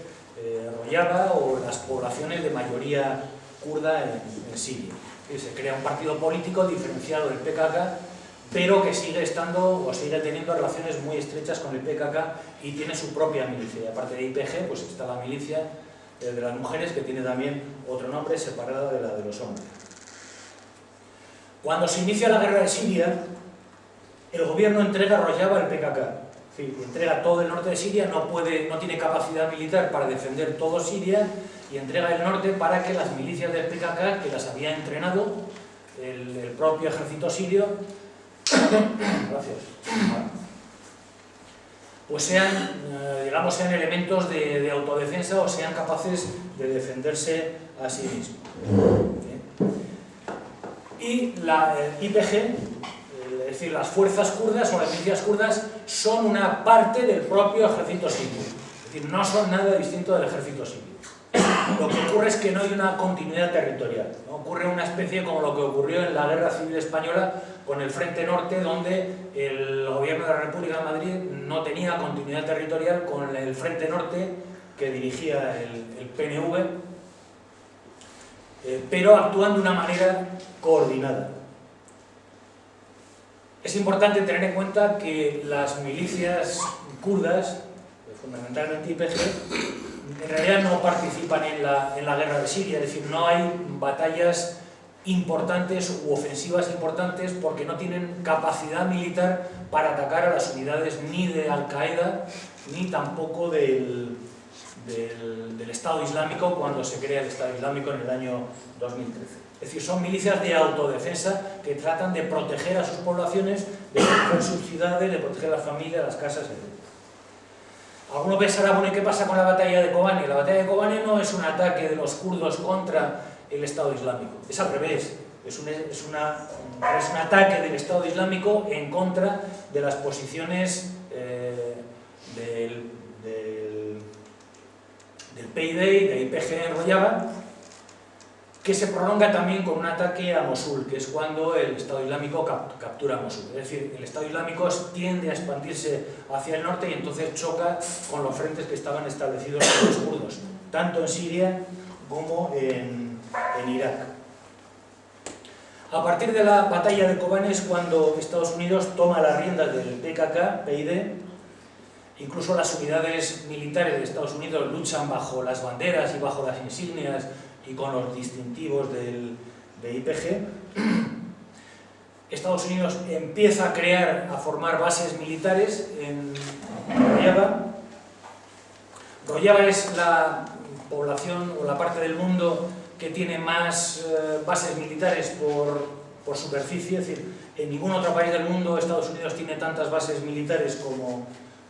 Rojava o las poblaciones de mayoría kurda en Siria. Se crea un partido político diferenciado del PKK, pero que sigue teniendo relaciones muy estrechas con el PKK y tiene su propia milicia. Y aparte de YPG, pues está la milicia de las mujeres, que tiene también otro nombre separado de la de los hombres. Cuando se inicia la guerra de Siria, el gobierno entrega Rojava al PKK. Es decir, entrega todo el norte de Siria, no tiene capacidad militar para defender todo Siria, y entrega el norte para que las milicias del PKK, que las había entrenado el propio ejército sirio, gracias, pues sean elementos de autodefensa o sean capaces de defenderse a sí mismos. Y la YPG, es decir, las fuerzas kurdas o las milicias kurdas, son una parte del propio ejército sirio. Es decir, no son nada distinto del ejército sirio. Lo que ocurre es que no hay una continuidad territorial, ¿no? Ocurre una especie como lo que ocurrió en la Guerra Civil Española con el Frente Norte, donde el gobierno de la República de Madrid no tenía continuidad territorial con el Frente Norte que dirigía el PNV, pero actúan de una manera coordinada. Es importante tener en cuenta que las milicias kurdas, fundamentalmente YPG, en realidad no participan en la guerra de Siria, es decir, no hay batallas importantes u ofensivas importantes porque no tienen capacidad militar para atacar a las unidades ni de Al-Qaeda ni tampoco del Estado Islámico cuando se crea el Estado Islámico en el año 2013. Es decir, son milicias de autodefensa que tratan de proteger a sus poblaciones, de proteger sus ciudades, de proteger a las familias, las casas, etc. Alguno pensará, bueno, ¿y qué pasa con la batalla de Kobane? La batalla de Kobane no es un ataque de los kurdos contra el Estado Islámico, es al revés, es un ataque del Estado Islámico en contra de las posiciones del PYD y de YPG en Rojava, que se prolonga también con un ataque a Mosul, que es cuando el Estado Islámico captura Mosul. Es decir, el Estado Islámico tiende a expandirse hacia el norte y entonces choca con los frentes que estaban establecidos por los kurdos, tanto en Siria como en Irak. A partir de la batalla de Kobane es cuando Estados Unidos toma las riendas del PKK, PYD. Incluso las unidades militares de Estados Unidos luchan bajo las banderas y bajo las insignias y con los distintivos de YPG. Estados Unidos empieza a formar bases militares en Rojava. Rojava es la población o la parte del mundo que tiene más bases militares por superficie, es decir, en ningún otro país del mundo Estados Unidos tiene tantas bases militares como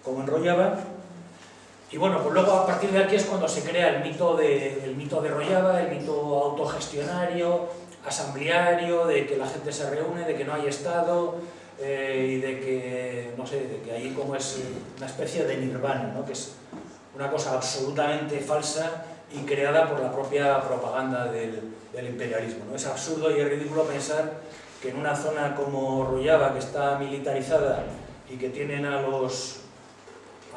en Rojava. Y bueno, pues luego a partir de aquí es cuando se crea el mito de Rojava, el mito autogestionario, asambleario, de que la gente se reúne, de que no hay Estado y de que, no sé, de que ahí como es una especie de nirvana, ¿no? Que es una cosa absolutamente falsa y creada por la propia propaganda del imperialismo, ¿no? Es absurdo y es ridículo pensar que en una zona como Rojava, que está militarizada y que tienen a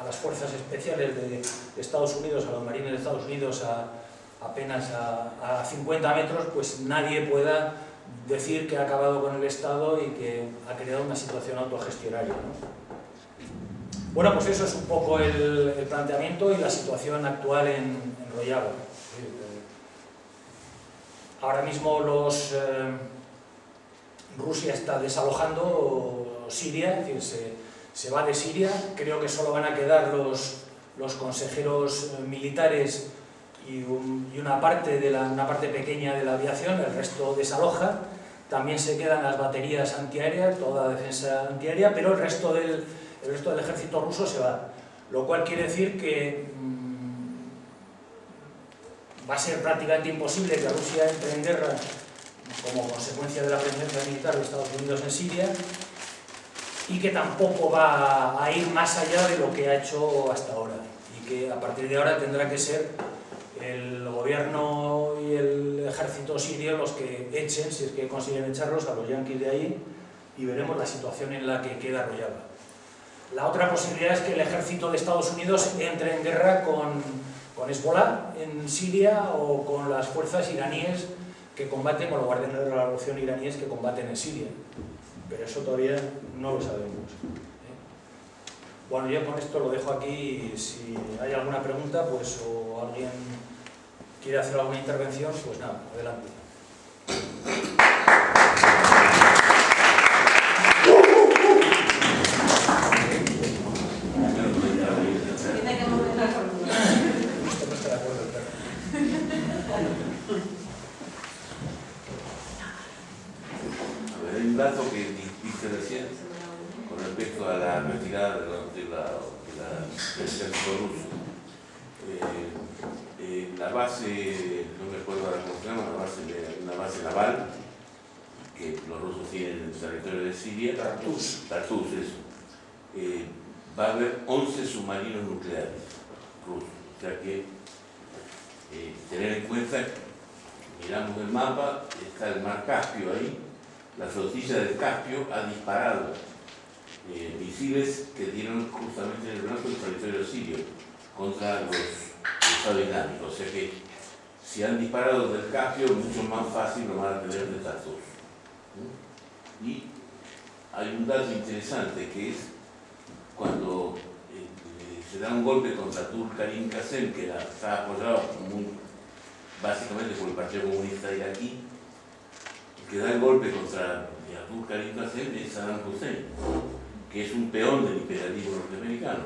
las fuerzas especiales de Estados Unidos, a los marines de Estados Unidos apenas a 50 metros, pues nadie pueda decir que ha acabado con el Estado y que ha creado una situación autogestionaria, ¿no? Bueno, pues eso es un poco el planteamiento y la situación actual en Rojava. Ahora mismo Rusia está desalojando Siria, es decir, se va de Siria. Creo que solo van a quedar los consejeros militares y una parte pequeña de la aviación, el resto desaloja. También se quedan las baterías antiaéreas, toda la defensa antiaérea, pero el resto del ejército ruso se va. Lo cual quiere decir que va a ser prácticamente imposible que Rusia entre en guerra como consecuencia de la presencia militar de Estados Unidos en Siria, y que tampoco va a ir más allá de lo que ha hecho hasta ahora, y que a partir de ahora tendrá que ser el gobierno y el ejército sirio los que echen, si es que consiguen echarlos, a los yanquis de ahí, y veremos la situación en la que queda Rojava. La otra posibilidad es que el ejército de Estados Unidos entre en guerra con Hezbollah en Siria o con las fuerzas iraníes que combaten, con los guardianes de la revolución iraníes que combaten en Siria. Pero eso todavía no lo sabemos. Bueno, yo con esto lo dejo aquí y si hay alguna pregunta, pues, o alguien quiere hacer alguna intervención, pues nada, adelante. Hay un dato que dijiste recién con respecto a la retirada del ejército ruso. La base, no me acuerdo ahora cómo se llama, una base naval que los rusos tienen en el territorio de Siria, Tartus, eso. Va a haber 11 submarinos nucleares rusos. O sea que tener en cuenta, miramos el mapa, está el mar Caspio ahí. La flotilla del Caspio ha disparado misiles que dieron justamente en el blanco del territorio sirio contra los Estados Islámicos. O sea que si han disparado del Caspio, mucho más fácil lo van a tener de Tartus. Y hay un dato interesante que es cuando se da un golpe contra Abdul Karim Qasem, que está apoyado básicamente por el Partido Comunista iraquí, que da el golpe contra Abdul Karim Qasem es Saddam Hussein, que es un peón del imperialismo norteamericano.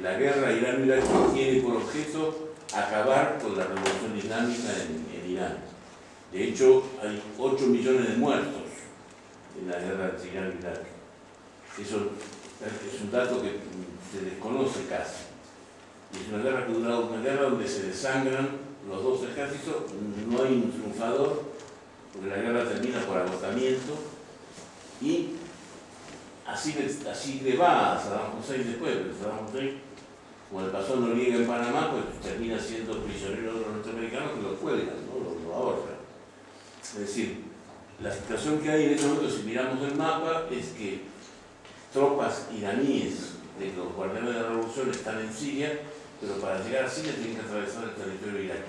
La guerra Irán-Irak tiene por objeto acabar con la revolución islámica en Irán. De hecho, hay 8 millones de muertos en la guerra entre Irán y Irak. Eso es un dato que se desconoce casi. Es una guerra que ha durado, una guerra donde se desangran los dos ejércitos, no hay un triunfador, porque la guerra termina por agotamiento, y así le va a Saddam Hussein después, porque Saddam Hussein, como le pasó a Noriega en Panamá, pues termina siendo prisionero de los norteamericanos que lo cuelgan, ¿no? Lo ahorcan. Es decir, la situación que hay en este momento, si miramos el mapa, es que tropas iraníes de los guardianes de la revolución están en Siria, pero para llegar a Siria tienen que atravesar el territorio iraquí.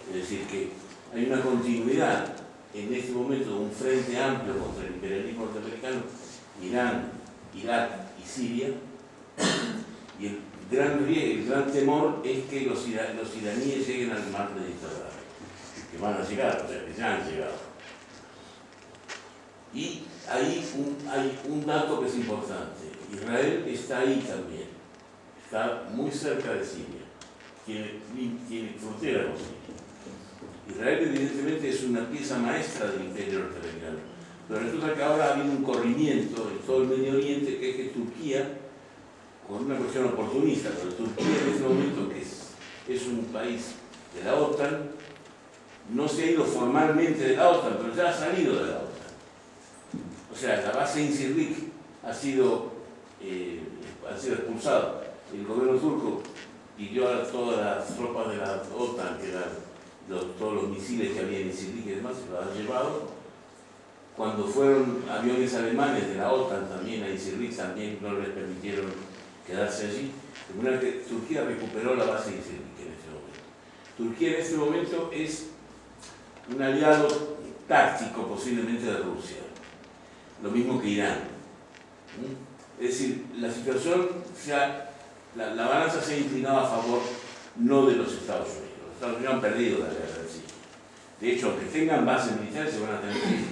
Es decir, que hay una continuidad en este momento de un frente amplio contra el imperialismo norteamericano, Irán, Irak y Siria, y el gran temor es que los iraníes lleguen al mar Mediterráneo, que van a llegar, o sea, que ya han llegado. Y ahí hay un dato que es importante. Israel está ahí también, está muy cerca de Siria, tiene frontera con Siria. Israel evidentemente es una pieza maestra del imperio norteamericano, pero resulta que ahora ha habido un corrimiento en todo el Medio Oriente, que es que Turquía, con una cuestión oportunista, pero Turquía en este momento, que es un país de la OTAN, no se ha ido formalmente de la OTAN, pero ya ha salido de la OTAN. O sea, la base Incirlik ha sido expulsada. El gobierno turco pidió a todas las tropas de la OTAN, que eran todos los misiles que había en Incirlik y demás, se los han llevado. Cuando fueron aviones alemanes de la OTAN también a Incirlik, también no les permitieron quedarse allí. De manera que Turquía recuperó la base Incirlik en este momento. Turquía en este momento es un aliado táctico posiblemente de Rusia, lo mismo que Irán. Es decir, la situación, la balanza se ha inclinado a favor no de los Estados Unidos. Los Estados Unidos han perdido la guerra en sí. De hecho, aunque tengan bases militares, se van a tener que ir.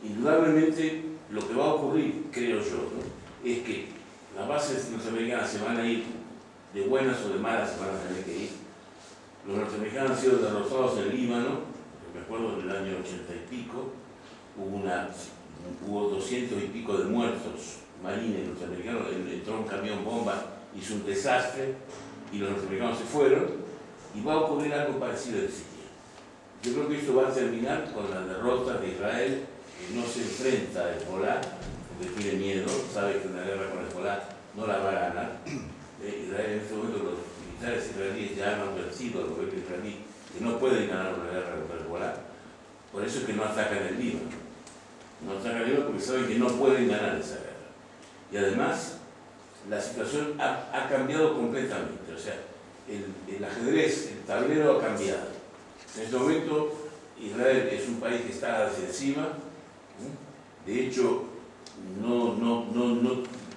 Indudablemente, lo que va a ocurrir, creo yo, ¿no?, es que las bases norteamericanas se van a ir, de buenas o de malas se van a tener que ir. Los norteamericanos han sido derrotados en Líbano, me acuerdo en el año 80 y pico, hubo 200 y pico de muertos marines norteamericanos, entró un camión bomba, hizo un desastre y los norteamericanos se fueron, y va a ocurrir algo parecido en Siria. Yo creo que esto va a terminar con la derrota de Israel, que no se enfrenta a Hezbollah, porque tiene miedo, sabe que una guerra con Hezbollah no la va a ganar. Israel en este momento, los militares israelíes ya han advertido al gobierno israelí que no pueden ganar una guerra contra Hezbollah, por eso es que no atacan el Líbano. No atacan el Líbano porque saben que no pueden ganar esa guerra. Y además, la situación ha cambiado completamente. O sea, el ajedrez, el tablero ha cambiado. En este momento, Israel es un país que está a la defensiva. De hecho,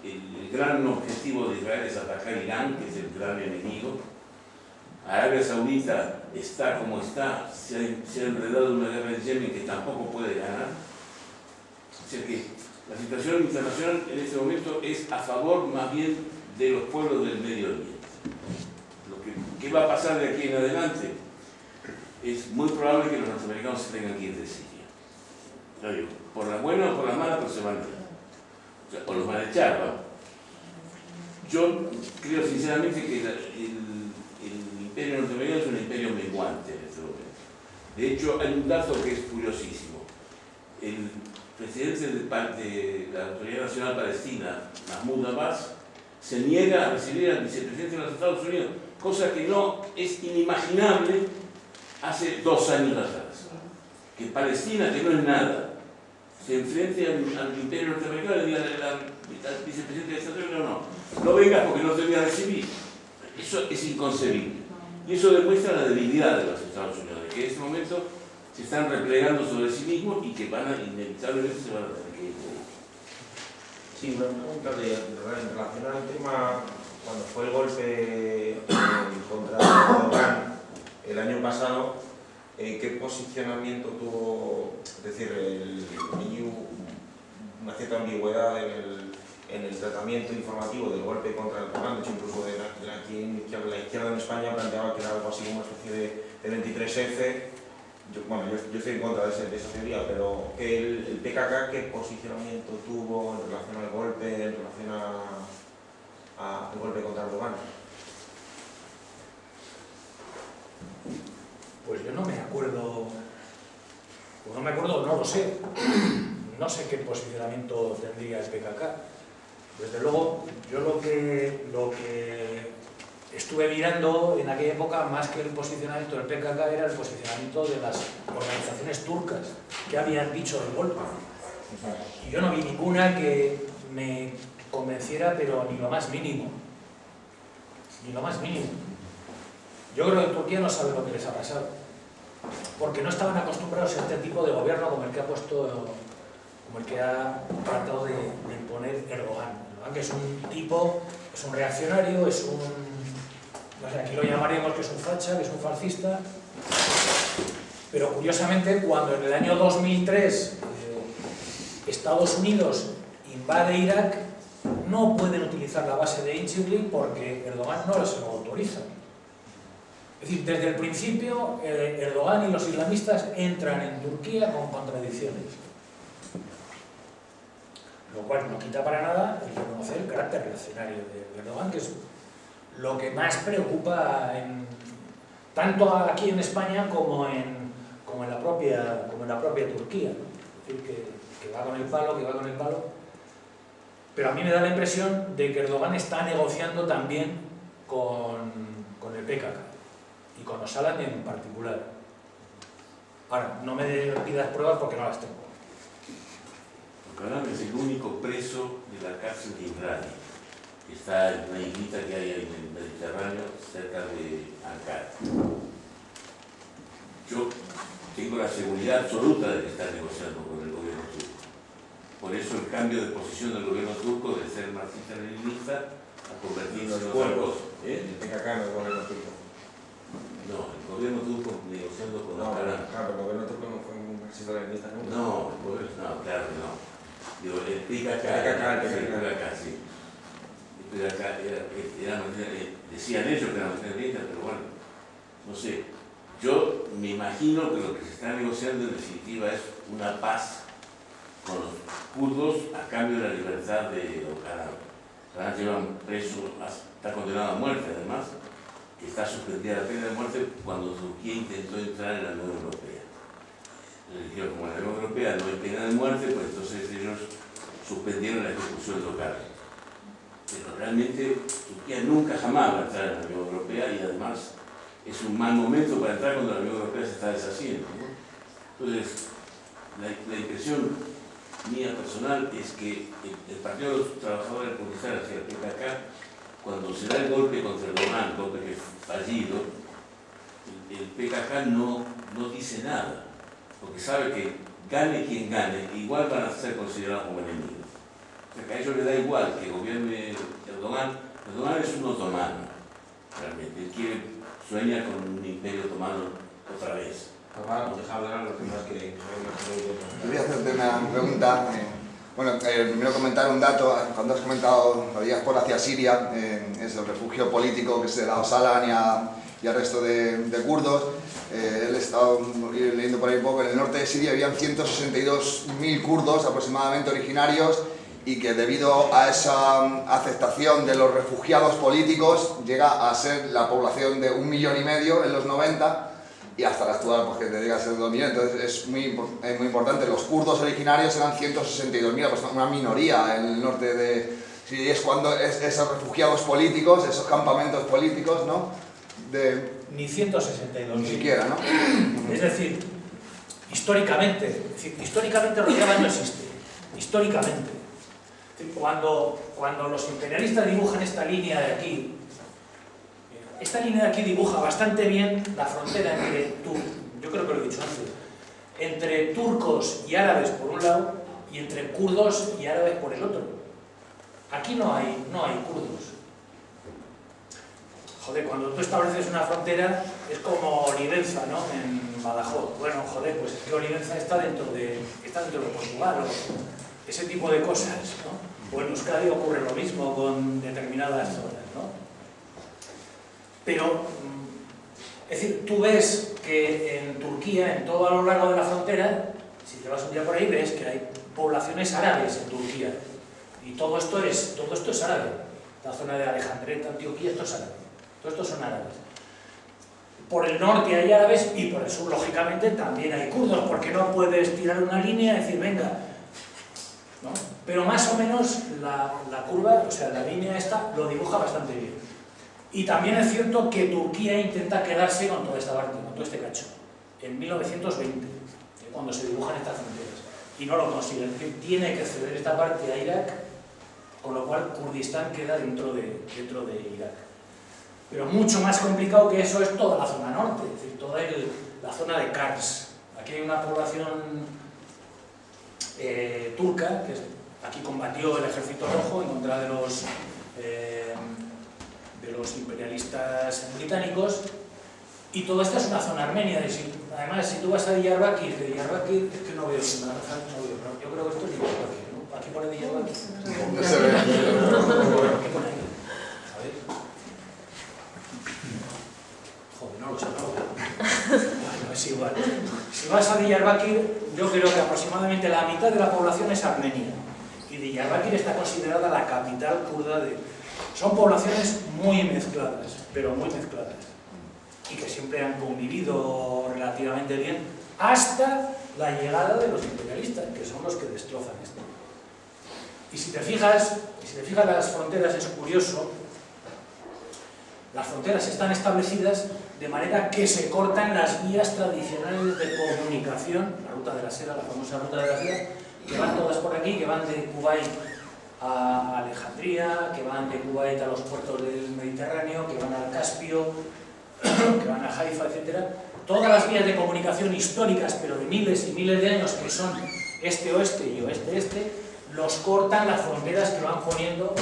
el gran objetivo de Israel es atacar Irán, que es el gran enemigo. Arabia Saudita está como está, se ha enredado en una guerra en Yemen que tampoco puede ganar. O sea que la situación internacional en este momento es a favor más bien de los pueblos del Medio Oriente. ¿Qué va a pasar de aquí en adelante? Es muy probable que los norteamericanos se tengan que ir de Siria. Yo digo, por la buena o por la mala, pero se van a ir. O sea, o los van a echar, ¿va? Yo creo sinceramente que el imperio norteamericano es un imperio menguante en este momento. De hecho, hay un dato que es curiosísimo. El presidente de la Autoridad Nacional Palestina, Mahmoud Abbas, se niega a recibir al vicepresidente de los Estados Unidos, cosa que no es inimaginable hace 2 años atrás. Que Palestina, que no es nada, se enfrente al imperio norteamericano y le diga al vicepresidente de Estados Unidos, no vengas porque no te voy a recibir. Eso es inconcebible. Y eso demuestra la debilidad de los Estados Unidos, de que en este momento se están replegando sobre sí mismos y que inevitablemente se van a tener que ir. Sí, una pregunta en relación al tema, cuando fue el golpe contra Erdogan el año pasado, ¿qué posicionamiento tuvo? Es decir, el EU, una cierta ambigüedad en el tratamiento informativo del golpe contra Erdogan. De hecho, incluso la izquierda en España planteaba que era algo así como una especie de 23F. Yo estoy en contra de esa teoría, pero que el PKK, ¿qué posicionamiento tuvo en relación al golpe, en relación al golpe contra Erdogan? Pues yo no me acuerdo, no lo sé. No sé qué posicionamiento tendría el PKK. Desde luego, yo lo que estuve mirando en aquella época, más que el posicionamiento del PKK, era el posicionamiento de las organizaciones turcas que habían dicho el golpe. Y yo no vi ninguna que me convenciera, pero ni lo más mínimo. Ni lo más mínimo. Yo creo que en Turquía no saben lo que les ha pasado, porque no estaban acostumbrados a este tipo de gobierno como el que ha puesto, como el que ha tratado de imponer Erdogan, que es un tipo, es un reaccionario, es un, no sé, aquí lo llamaríamos que es un facha, que es un fascista, pero curiosamente cuando en el año 2003 Estados Unidos invade Irak, no pueden utilizar la base de Incirlik porque Erdogan no se lo autoriza. Es decir, desde el principio Erdogan y los islamistas entran en Turquía con contradicciones. Lo cual no quita para nada el reconocer el carácter reaccionario de Erdogan, que es lo que más preocupa tanto aquí en España como en la propia Turquía. Es decir, que va con el palo, pero a mí me da la impresión de que Erdogan está negociando también con el PKK y con Öcalan en particular. Ahora, no me pidas pruebas porque no las tengo. Öcalan es el único preso de la cárcel de Imrani, que está en una islita que hay en el Mediterráneo, cerca de Ankara. Yo tengo la seguridad absoluta de que está negociando con el gobierno turco. Por eso el cambio de posición del gobierno turco de ser marxista-leninista a convertirse en otra cosa. El PKK no es el gobierno turco. No, el gobierno turco negociando con Öcalan. Claro, pero el gobierno turco no fue un marxista-leninista nunca. No, claro que no. Digo, el PKK, sí. El PKK decían ellos que eran marxistas, pero bueno, no sé. Yo me imagino que lo que se está negociando en definitiva es una paz con los kurdos a cambio de la libertad de Öcalan. Öcalan lleva preso, está condenado a muerte además, que está suspendida la pena de muerte cuando Turquía intentó entrar en la Unión Europea. Les dijeron, como en la Unión Europea no hay pena de muerte, pues entonces ellos suspendieron la ejecución de Öcalan. Pero realmente Turquía nunca jamás va a entrar en la Unión Europea y además es un mal momento para entrar cuando la Unión Europea se está deshaciendo, ¿no? Entonces, la impresión mía personal es que el Partido de los Trabajadores Revolucionarios, el PKK, cuando se da el golpe contra Erdogan, el golpe que es fallido, el PKK no dice nada, porque sabe que gane quien gane, igual van a ser considerados como enemigos. O sea, que a ellos les da igual que gobierne Erdogan. Erdogan es un otomano, realmente. Sueña con un imperio otomano otra vez. Papá, deja hablar a los demás que Quería hacerte una pregunta. Primero comentar un dato. Cuando has comentado la diáspora hacia Siria, es el refugio político que se da a Öcalan y al resto de kurdos. He estado leyendo por ahí un poco. En el norte de Siria habían 162.000 kurdos aproximadamente originarios, y que debido a esa aceptación de los refugiados políticos llega a ser la población de 1,5 millones en los 90, y hasta la actual pues, que llega a ser 2 millones. Entonces es muy importante. Los kurdos originarios eran 162.000, pues una minoría en el norte de Siria. Es cuando esos refugiados políticos, esos campamentos políticos, ¿no? Ni 162.000. Ni siquiera, ¿no? Es decir, históricamente Rojava no existe. Históricamente. Cuando los imperialistas dibujan esta línea de aquí, dibuja bastante bien la frontera yo creo que lo he dicho antes, entre turcos y árabes por un lado y entre kurdos y árabes por el otro. Aquí no hay kurdos. Joder, cuando tú estableces una frontera es como Olivenza, ¿no? En Badajoz. Bueno, joder, pues es que Olivenza está dentro de Portugal, o ese tipo de cosas, ¿no? O en Euskadi ocurre lo mismo con determinadas zonas, ¿no? Pero, es decir, tú ves que en Turquía, en todo a lo largo de la frontera, si te vas un día por ahí, ves que hay poblaciones árabes en Turquía. Y todo esto es árabe. La zona de Alejandría, Antioquía, esto es árabe. Todos estos son árabes. Por el norte hay árabes y por el sur, lógicamente, también hay kurdos, porque no puedes tirar una línea y decir, venga, ¿no? Pero más o menos la curva, o sea, la línea esta, lo dibuja bastante bien. Y también es cierto que Turquía intenta quedarse con toda esta parte, con todo este cacho, en 1920, cuando se dibujan estas fronteras. Y no lo consiguen, que tiene que ceder esta parte a Irak, con lo cual Kurdistán queda dentro de Irak. Pero mucho más complicado que eso es toda la zona norte, es decir, toda la zona de Kars. Aquí hay una población turca, que aquí combatió el Ejército Rojo en contra de los imperialistas británicos, y toda esta es una zona armenia. Además, si tú vas a Diyarbakir, es que no veo, yo creo que esto es Diyarbakir, ¿no? Aquí pone Diyarbakir. No se ve. ¿Qué pone ahí? Joder, no lo sé, bueno, es igual. Si vas a Diyarbakir, yo creo que aproximadamente la mitad de la población es armenia. Y Diyarbakir está considerada la capital kurda de... Son poblaciones muy mezcladas, pero muy mezcladas. Y que siempre han convivido relativamente bien, hasta la llegada de los imperialistas, que son los que destrozan esto. Y si te fijas las fronteras, es curioso. Las fronteras están establecidas de manera que se cortan las vías tradicionales de comunicación, la ruta de la seda, la famosa ruta de la seda, que van todas por aquí, que van de Kuwait a Alejandría, que van de Kuwait a los puertos del Mediterráneo, que van al Caspio, que van a Haifa, etc. Todas las vías de comunicación históricas, pero de miles y miles de años, que son este-oeste y oeste-este, los cortan las fronteras que van poniendo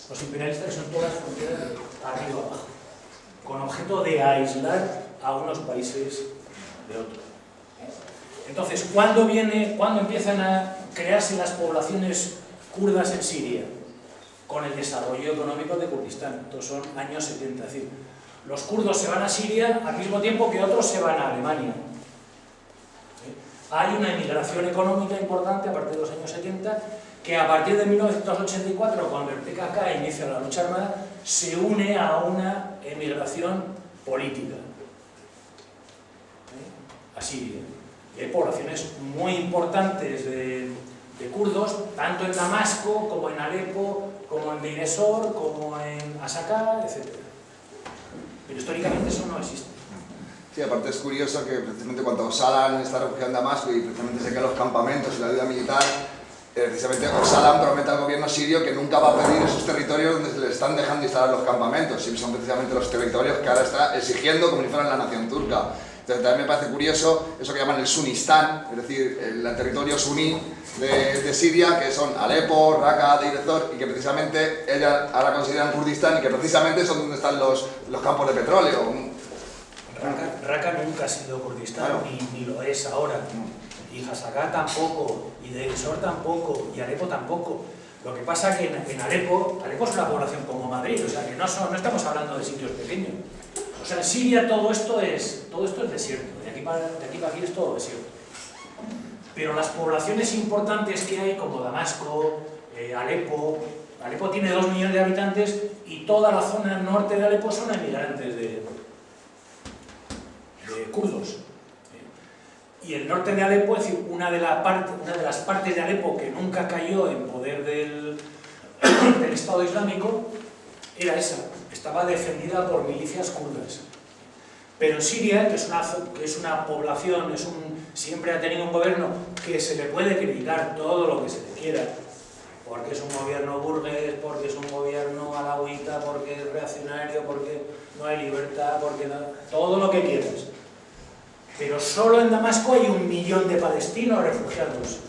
los imperialistas, que son todas fronteras de arriba abajo, con objeto de aislar a unos países de otros. Entonces, ¿cuándo empiezan a crearse las poblaciones kurdas en Siria? Con el desarrollo económico de Kurdistán. Estos son años 70. Es decir, los kurdos se van a Siria al mismo tiempo que otros se van a Alemania. Hay una emigración económica importante a partir de los años 70, que a partir de 1984, cuando el PKK inicia la lucha armada, se une a una emigración política a Siria. Y hay poblaciones muy importantes de kurdos, tanto en Damasco, como en Alepo, como en Deir ez-Zor, como en Asaka, etc. Pero históricamente eso no existe. Sí, aparte es curioso que precisamente cuando Öcalan está refugiado en Damasco y precisamente se quedan los campamentos y la ayuda militar, precisamente Öcalan promete al gobierno sirio que nunca va a pedir esos territorios donde se le están dejando instalar los campamentos, y son precisamente los territorios que ahora está exigiendo como si fueran la nación turca. Entonces también me parece curioso eso que llaman el Sunistán, es decir, el territorio suní de Siria, que son Alepo, Raqqa, Deir ez-Zor, y que precisamente ella ahora consideran Kurdistán, y que precisamente son donde están los campos de petróleo. Raqqa nunca ha sido Kurdistán, claro. ni lo es ahora. Y Hasakah tampoco, y Deir ez-Zor tampoco, y Alepo tampoco. Lo que pasa es que en Alepo es una población como Madrid, o sea que no estamos hablando de sitios pequeños. O sea, en Siria todo esto es desierto, de aquí para aquí es todo desierto. Pero las poblaciones importantes que hay, como Damasco, Alepo tiene 2 millones de habitantes, y toda la zona norte de Alepo son emigrantes de kurdos. Y el norte de Alepo, es decir, una de las partes de Alepo que nunca cayó en poder del Estado Islámico, era esa, estaba defendida por milicias kurdas. Pero en Siria, que es una población, siempre ha tenido un gobierno que se le puede criticar todo lo que se le quiera, porque es un gobierno burgués, porque es un gobierno alawita, porque es reaccionario, porque no hay libertad, porque todo lo que quieras. Pero solo en Damasco hay 1 millón de palestinos refugiados.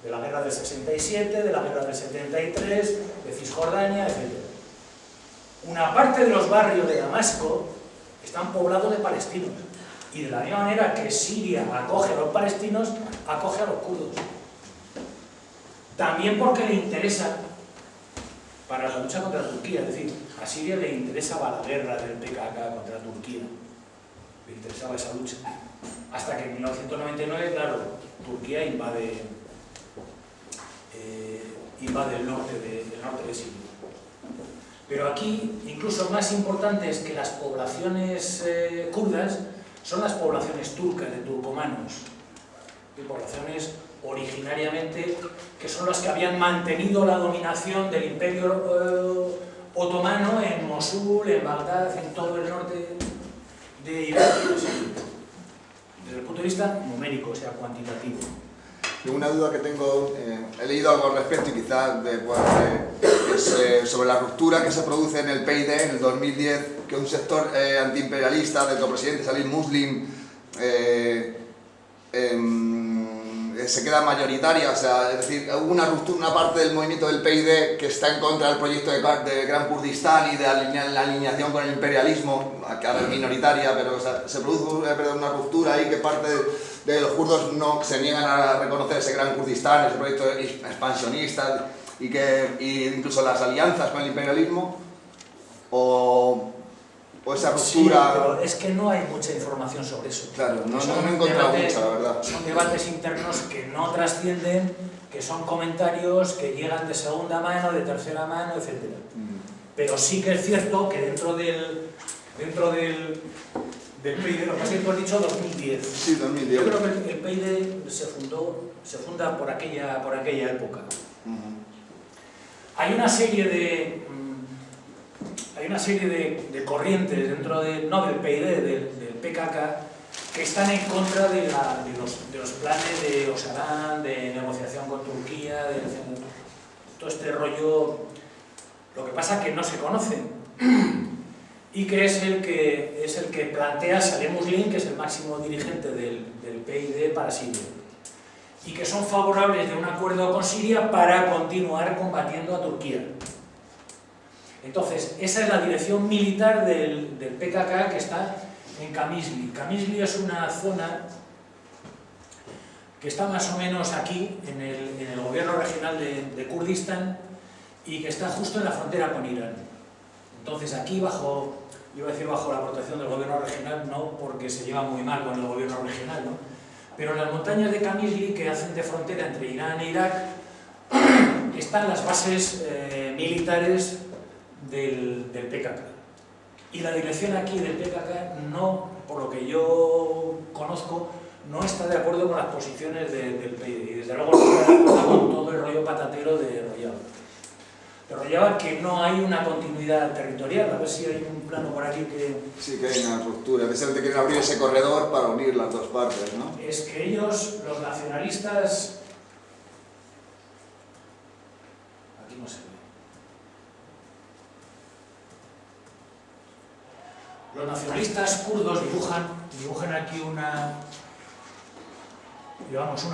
De la guerra del 67, de la guerra del 73, de Cisjordania, etc. Una parte de los barrios de Damasco están poblados de palestinos, y de la misma manera que Siria acoge a los palestinos, acoge a los kurdos. También porque le interesa para la lucha contra Turquía, es decir, a Siria le interesaba la guerra del PKK contra Turquía, le interesaba esa lucha. Hasta que en 1999, claro, Turquía invade el norte de Siria. Pero aquí, incluso más importantes que las poblaciones kurdas, son las poblaciones turcas, de turcomanos, de poblaciones originariamente que son las que habían mantenido la dominación del Imperio Otomano en Mosul, en Bagdad, en todo el norte de Irak, desde el punto de vista numérico, o sea, cuantitativo. Una duda que tengo, he leído algo al respecto y quizás es sobre la ruptura que se produce en el PYD en el 2010, que un sector antiimperialista del presidente Salih Muslim se queda mayoritaria, o sea, es decir, hubo una ruptura, una parte del movimiento del PYD que está en contra del proyecto de Gran Kurdistán y de la alineación con el imperialismo, que ahora es minoritaria, pero o sea, se produce una ruptura ahí que parte de los kurdos no se niegan a reconocer ese Gran Kurdistán, ese proyecto expansionista y incluso las alianzas con el imperialismo, o esa ruptura... Sí, pero es que no hay mucha información sobre eso. Claro, no he encontrado mucha, la verdad. Son debates internos que no trascienden, que son comentarios que llegan de segunda mano, de tercera mano, etc. Pero sí que es cierto que dentro del PYD, lo que pasa es que tú has dicho 2010. Sí, 2010. Yo creo que el PYD se funda por aquella época. Hay una serie de corrientes dentro no del PYD, del PKK, que están en contra de los planes de Öcalan, de negociación con Turquía, de todo este rollo. Lo que pasa es que no se conocen, y que es el que plantea Saleh Muslim, que es el máximo dirigente del PYD para Siria, y que son favorables de un acuerdo con Siria para continuar combatiendo a Turquía. Entonces, esa es la dirección militar del PKK, que está en Qamishli. Qamishli es una zona que está más o menos aquí, en el gobierno regional de Kurdistán, y que está justo en la frontera con Irán. Entonces, aquí bajo la protección del gobierno regional, no porque se lleva muy mal con el gobierno regional, ¿no? Pero en las montañas de Qamishli, que hacen de frontera entre Irán e Irak, están las bases militares del PKK. Y la dirección aquí del PKK, no, por lo que yo conozco, no está de acuerdo con las posiciones del PYD, y desde luego no está de acuerdo con todo el rollo patatero de Rojava. De Rojava, que no hay una continuidad territorial. A ver si hay un plano por aquí que... Sí, que hay una ruptura, de ser que quieren abrir ese corredor para unir las dos partes, ¿no? Es que ellos, los nacionalistas... Aquí no se ve. Los nacionalistas kurdos dibujan aquí una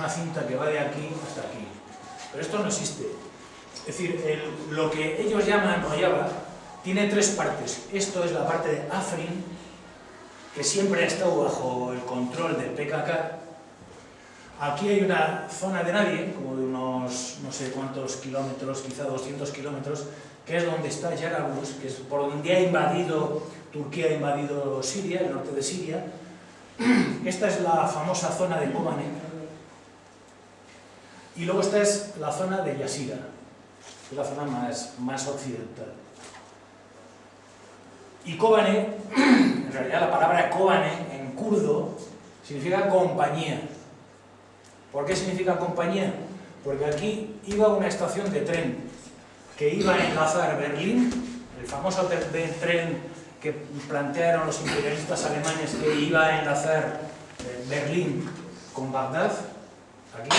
cinta que va de aquí hasta aquí. Pero esto no existe. Es decir, lo que ellos llaman Rojava tiene tres partes. Esto es la parte de Afrin, que siempre ha estado bajo el control del PKK. Aquí hay una zona de nadie, como de unos no sé cuántos kilómetros, quizá 200 kilómetros, que es donde está Jarablus, que es por donde Turquía ha invadido Siria, el norte de Siria. Esta es la famosa zona de Kobane. Y luego esta es la zona de Yazira, que es la zona más occidental. Y Kobane, en realidad la palabra Kobane en kurdo significa compañía. ¿Por qué significa compañía? Porque aquí iba una estación de tren que iba a enlazar Berlín, el famoso tren que plantearon los imperialistas alemanes, que iba a enlazar Berlín con Bagdad. Aquí.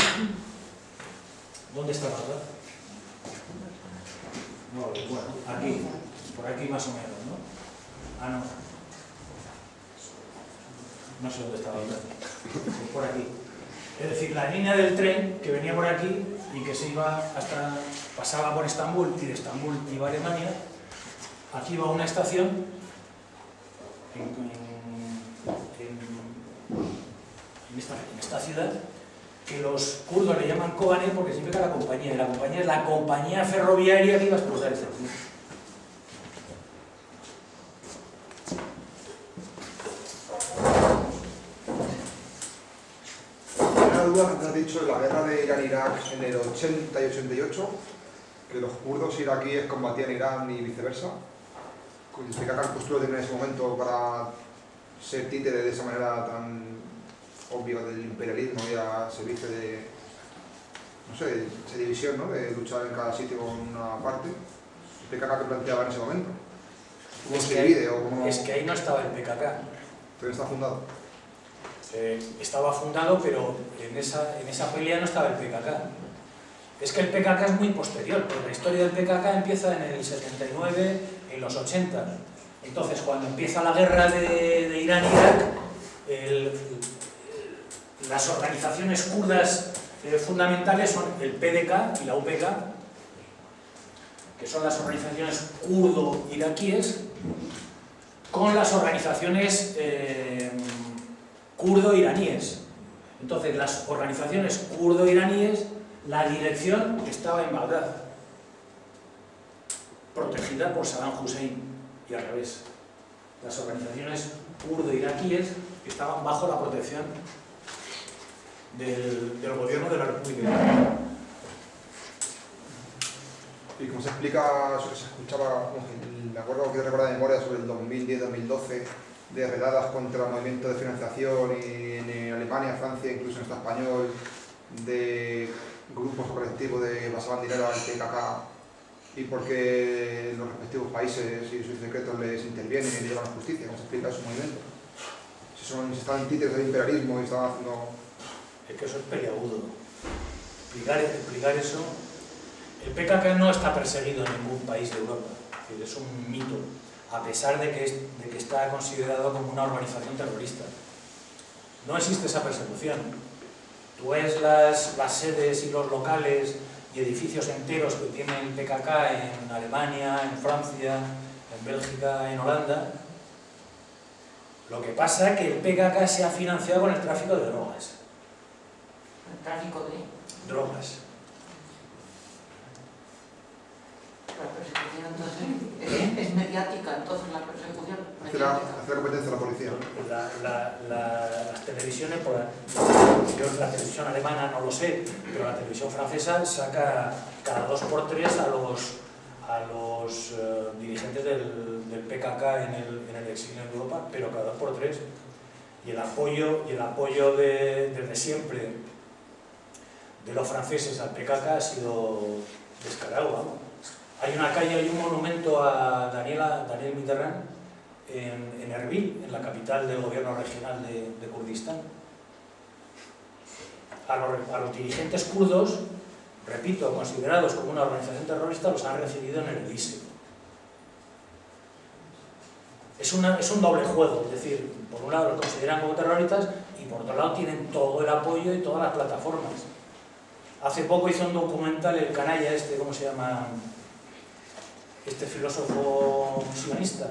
¿Dónde está Bagdad? No, bueno, aquí, por aquí más o menos, ¿no? Ah, no. No sé dónde está Bagdad. Por aquí. Es decir, la línea del tren que venía por aquí y que se iba hasta, pasaba por Estambul y de Estambul iba a Alemania. Aquí va una estación en esta ciudad, que los kurdos le llaman Kobane porque significa la compañía, y la compañía es la compañía ferroviaria que iba a explotar este punto. Una duda que has dicho en la guerra de Irán-Irak en el 80 y 88, que los kurdos iraquíes combatían Irán y viceversa. ¿Explica qué postura tienen en ese momento para ser títere de esa manera tan obvia del imperialismo y a servicio de, no sé, esa división, ¿no? De luchar en cada sitio con una parte? ¿Explica qué planteaba en ese momento? ¿Cómo se divide o cómo...? Es que ahí no estaba el PKK. ¿Pero está fundado? Estaba fundado, pero en esa pelea no estaba el PKK. Es que el PKK es muy posterior, porque la historia del PKK empieza en el 79, en los 80. Entonces, cuando empieza la guerra de Irán-Irak, las organizaciones kurdas fundamentales son el PDK y la UPK, que son las organizaciones kurdo-iraquíes, con las organizaciones kurdo-iraníes. Entonces, las organizaciones kurdo-iraníes, la dirección estaba en Bagdad, protegida por Saddam Hussein, y al revés. Las organizaciones kurdo-iraquíes estaban bajo la protección del gobierno de la República Iraní. ¿Y cómo se explica eso que se escuchaba, me acuerdo que recuerdo de memoria sobre el 2010-2012, de redadas contra el movimiento de financiación y en Alemania, Francia, incluso en Estado español, de grupos o colectivos que pasaban dinero al PKK y porque los respectivos países y sus secretos les intervienen y les llevan a la justicia? ¿Cómo se explica ese movimiento? Si están títeres del imperialismo y estaban haciendo... Es que eso es peliagudo. Explicar eso... El PKK no está perseguido en ningún país de Europa. Es decir, es un mito, a pesar de que está considerado como una organización terrorista. No existe esa persecución. Tú ves las sedes y los locales y edificios enteros que tiene el PKK en Alemania, en Francia, en Bélgica, en Holanda. Lo que pasa es que el PKK se ha financiado con el tráfico de drogas. ¿El tráfico de? Drogas. La persecución entonces es mediática, entonces la persecución mediática. Hacer competencia a la policía. Las televisiones, yo la televisión alemana no lo sé, pero la televisión francesa saca cada 2x3 a los dirigentes del PKK en el exilio en Europa, pero cada 2x3. Y el apoyo desde siempre de los franceses al PKK ha sido descarado, vamos. Hay una calle, hay un monumento a Daniel Mitterrand en Erbil, en la capital del gobierno regional de Kurdistán. A los dirigentes kurdos, repito, considerados como una organización terrorista, los han recibido en el Elíseo. Es un doble juego, es decir, por un lado los consideran como terroristas y por otro lado tienen todo el apoyo y todas las plataformas. Hace poco hizo un documental el canalla ¿cómo se llama? Este filósofo sionista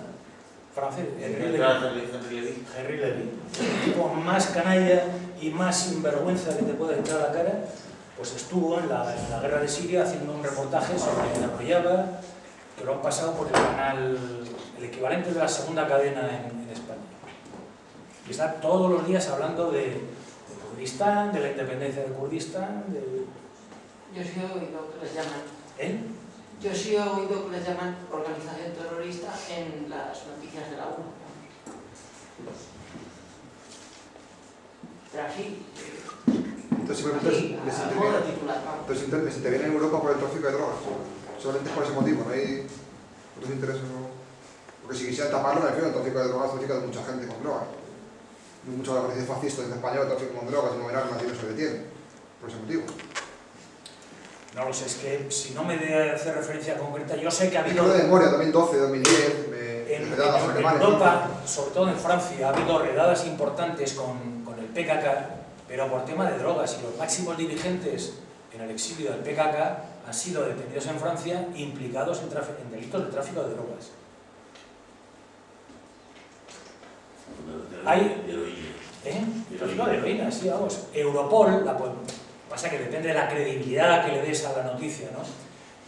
francés, Henri Levy, el tipo más canalla y más sinvergüenza que te pueda echar a la cara, pues estuvo en la guerra de Siria haciendo un reportaje sobre el Rojava, que lo han pasado por el canal, el equivalente de la segunda cadena en España. Y está todos los días hablando de Kurdistán, de la independencia de Kurdistán. Yo sí he oído que les llaman. Yo sí he oído que les llaman organización terrorista en las noticias de la ONU. Pero así. Entonces simplemente les interviene en Europa por el tráfico de drogas. Solamente es por ese motivo, no hay otros intereses. Porque si quisieran taparlo, me refiero al tráfico de drogas, tráfico de mucha gente con drogas. Muchos de los países fascistas en España trafican con drogas y mover armas y no se detienen. Por ese motivo. No lo sé, es que si no me de hacer referencia concreta, yo sé que ha habido... de memoria, 2012, 2010, en Europa, sobre todo en Francia, ha habido redadas importantes con el PKK, pero por tema de drogas, y los máximos dirigentes en el exilio del PKK han sido detenidos en Francia implicados en delitos de tráfico de drogas. Hay... Tráfico de heroína, sí, vamos. Europol, pasa que depende de la credibilidad que le des a la noticia, ¿no?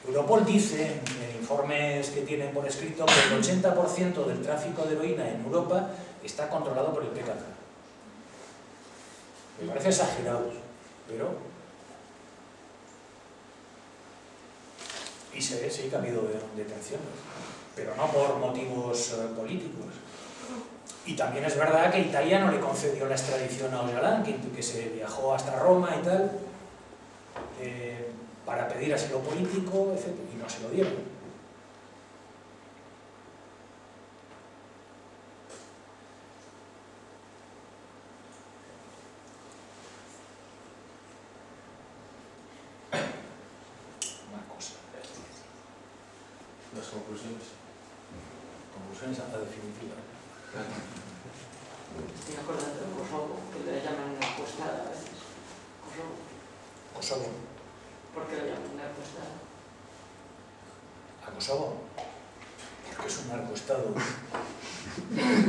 Europol dice, en informes que tienen por escrito, que el 80% del tráfico de heroína en Europa está controlado por el PKK. Me parece exagerado, pero... Y se ve, sí que ha habido detenciones, pero no por motivos políticos. Y también es verdad que Italia no le concedió la extradición a Öcalan, que se viajó hasta Roma y tal, para pedir asilo político, etc. Y no se lo dieron. Una cosa. Las conclusiones. Conclusiones a la definitiva. Estoy acordando de Kosovo, que le llaman narcoestado a veces. Kosovo. ¿Por qué le llaman narcoestado? ¿A Kosovo? Porque es un narcoestado.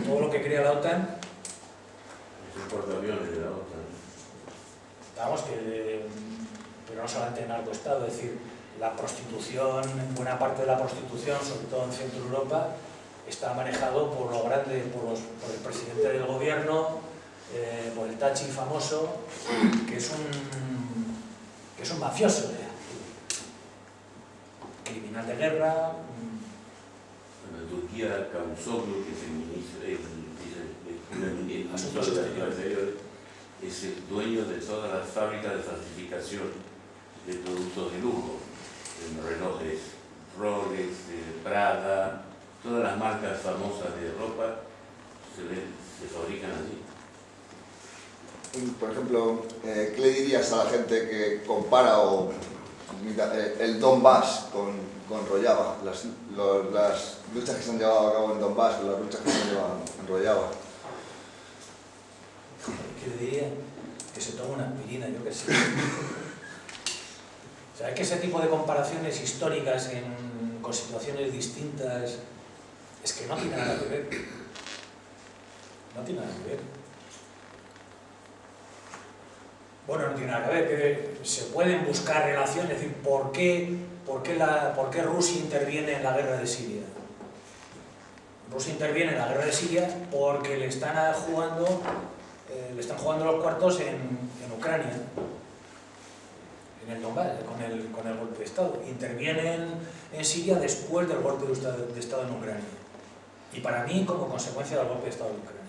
Todo lo que crea la OTAN, Es un portaaviones de la OTAN. vamos, pero no solamente narcoestado, es decir, la prostitución, buena parte de la prostitución, sobre todo en Centro Europa, está manejado por lo grande, por el presidente del gobierno, por el Tachi famoso, que es un mafioso, criminal de guerra. En Turquía, Cavusoglu, que es el ministro de Asuntos Exteriores, es el dueño de todas las fábricas de falsificación de productos de lujo, relojes Rolex, Prada, todas las marcas famosas de ropa se fabrican allí. Por ejemplo, ¿qué le dirías a la gente que compara el Donbass con Rojava? Las luchas que se han llevado a cabo en Donbass con las luchas que se han llevado en Rojava. ¿Qué le diría? Que se tome una aspirina, yo qué sé. O sea, es que ese tipo de comparaciones históricas con situaciones distintas es que no tiene nada que ver. No tiene nada que ver. Bueno, no tiene nada que ver, que se pueden buscar relaciones, es decir, ¿por qué Rusia interviene en la guerra de Siria? Rusia interviene en la guerra de Siria porque le están jugando los cuartos en Ucrania, en el Donbass, con el golpe de Estado. Intervienen en Siria después del golpe de Estado en Ucrania. Y para mí, como consecuencia del golpe de Estado en Ucrania.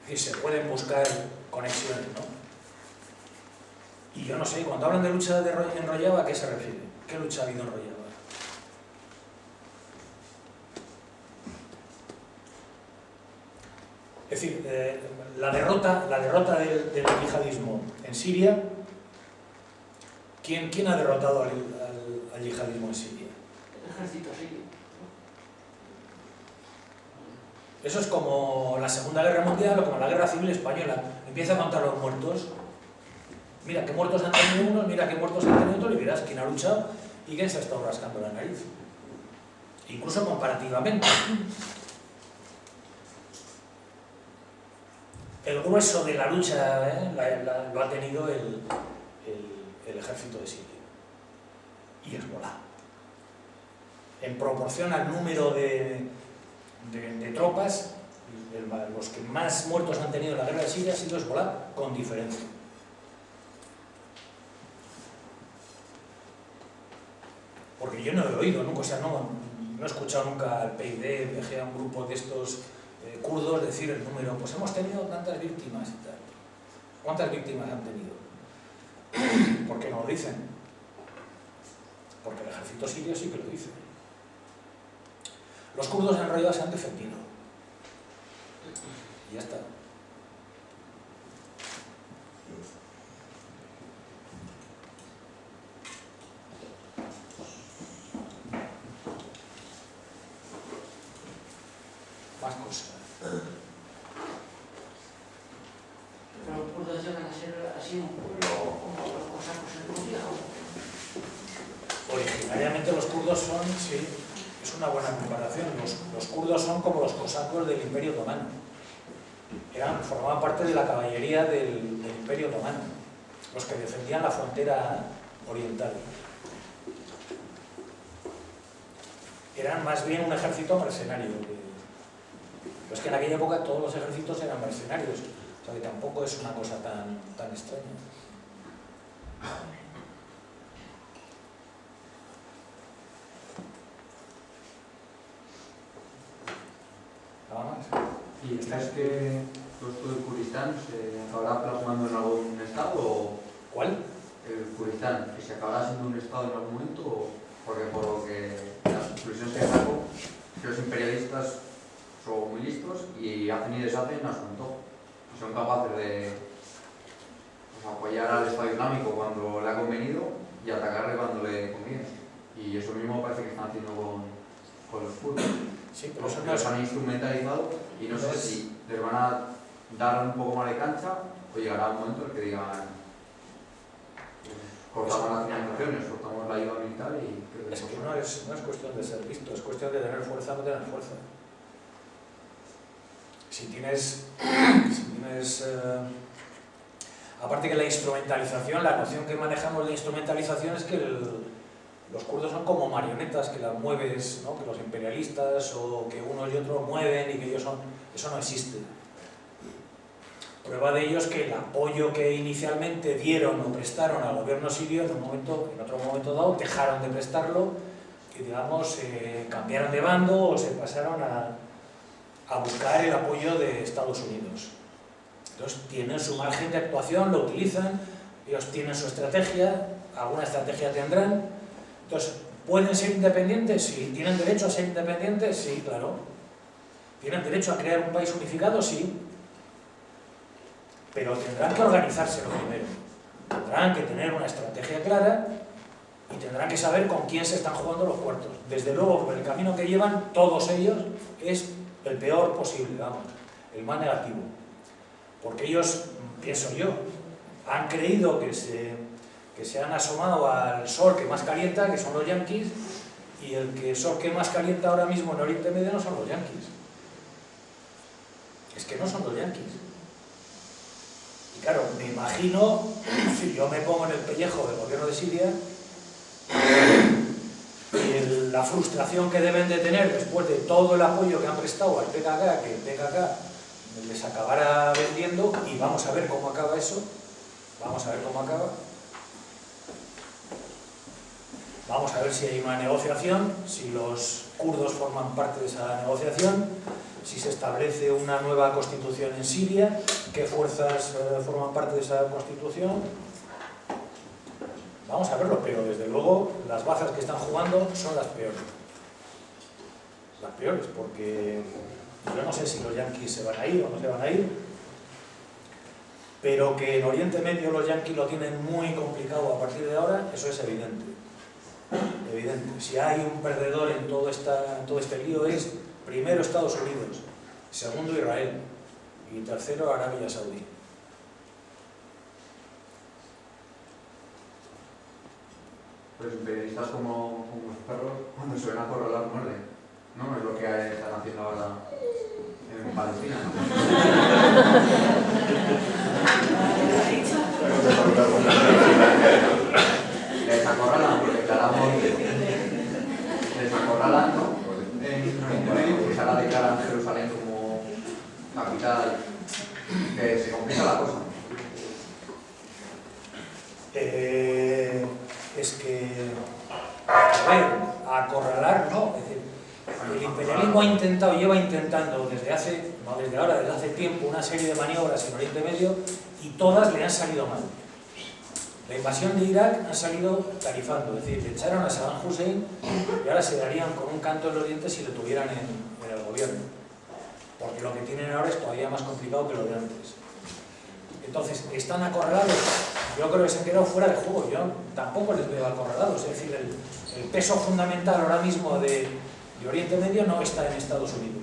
Es decir, se pueden buscar conexiones, ¿no? Y yo no sé, cuando hablan de lucha en Rojava, ¿a qué se refiere? ¿Qué lucha ha habido en Rojava? Es decir, la derrota del yihadismo en Siria, ¿quién ha derrotado al yihadismo en Siria? El ejército sirio. Eso es como la Segunda Guerra Mundial o como la Guerra Civil Española. Empieza a contar los muertos. Mira qué muertos han tenido unos, mira qué muertos han tenido otros, y verás quién ha luchado y quién se ha estado rascando la nariz. Incluso comparativamente. El grueso de la lucha lo ha tenido el ejército de Siria. Y Hezbolá. En proporción al número de tropas, los que más muertos han tenido en la guerra de Siria ha sido Hezbolá, con diferencia. Porque yo no he oído nunca, o sea, no he escuchado nunca al PYD, PG, a un grupo de estos kurdos decir el número, pues hemos tenido tantas víctimas y tal. ¿Cuántas víctimas han tenido? ¿Por qué no lo dicen? Porque el ejército sirio sí que lo dice. Los kurdos en Rojava se han defendido. Y ya está. Más cosas. Pero los kurdos llegan a ser así un pueblo como los cosacos en Rusia. kurdos son, sí, es una buena comparación, los kurdos son como los cosacos del Imperio Otomano. Formaban parte de la caballería del Imperio Otomano, los que defendían la frontera oriental. Eran más bien un ejército mercenario. Pero es que en aquella época todos los ejércitos eran mercenarios, o sea que tampoco es una cosa tan extraña. Nada más. ¿Y crees que todo esto del Kurdistán se acabará plasmando en algún estado? O ¿Cuál? el Kurdistán, que se acabará siendo un estado en algún momento, o porque por lo que las conclusiones que saco, que los imperialistas son muy listos y hacen y deshacen a su antojo. Y son capaces de apoyar al Estado Islámico cuando le ha convenido y atacarle cuando le conviene. Y eso mismo parece que están haciendo con los kurdos. Sí, pero eso Que no es... los han instrumentalizado y no sé si les van a dar un poco más de cancha o llegará un momento en el que digan cortamos las financiaciones, cortamos la ayuda militar y... Es que no es cuestión de ser visto, es cuestión de tener fuerza o no tener fuerza. Si tienes aparte que la instrumentalización, la noción que manejamos de instrumentalización es que los kurdos son como marionetas que las mueves, ¿no? Que los imperialistas o que unos y otros mueven y que ellos son... Eso no existe. Prueba de ello es que el apoyo que inicialmente dieron o prestaron al gobierno sirio en otro momento dado dejaron de prestarlo y, digamos, cambiaron de bando o se pasaron a buscar el apoyo de Estados Unidos. Entonces tienen su margen de actuación, lo utilizan, ellos tienen su estrategia, alguna estrategia tendrán. Entonces, ¿pueden ser independientes? Sí. ¿Tienen derecho a ser independientes? Sí, claro. ¿Tienen derecho a crear un país unificado? Sí. Pero tendrán que organizarse lo primero. Tendrán que tener una estrategia clara y tendrán que saber con quién se están jugando los cuartos. Desde luego, el camino que llevan todos ellos es el peor posible, vamos, el más negativo. Porque ellos, pienso yo, han creído que se han asomado al sol que más calienta, que son los yanquis, y el sol que más calienta ahora mismo en Oriente Medio no son los yanquis. Es que no son los yanquis. Y claro, me imagino, si yo me pongo en el pellejo del gobierno de Siria, y la frustración que deben de tener después de todo el apoyo que han prestado al PKK, que el PKK les acabará vendiendo, y vamos a ver cómo acaba eso, vamos a ver cómo acaba. Vamos a ver si hay una negociación, si los kurdos forman parte de esa negociación, si se establece una nueva constitución en Siria, qué fuerzas forman parte de esa constitución. Vamos a verlo, pero desde luego las bazas que están jugando son las peores. Las peores, porque yo no sé si los yanquis se van a ir o no se van a ir, pero que en Oriente Medio los yanquis lo tienen muy complicado a partir de ahora, eso es evidente. Evidente. Si hay un perdedor en todo este lío es primero Estados Unidos, segundo Israel y tercero Arabia Saudí. Los imperialistas como los perros, cuando se ven acorralar muerden. No es lo que están haciendo ahora en Palestina. Les acorralan porque declaramos, les acorralan, ¿no? Que ahora declaran Jerusalén como capital, que se complica la cosa. Es que, a ver, acorralar, ¿no? Es decir, el imperialismo lleva intentando desde hace tiempo una serie de maniobras en Oriente Medio y todas le han salido mal. La invasión de Irak han salido tarifando, es decir, le echaron a Saddam Hussein y ahora se darían con un canto en los dientes si le tuvieran en el gobierno. Porque lo que tienen ahora es todavía más complicado que lo de antes. Entonces, ¿están acorralados? Yo creo que se han quedado fuera de juego. Yo tampoco les veo acorralados. Es decir, el peso fundamental ahora mismo de Oriente Medio no está en Estados Unidos.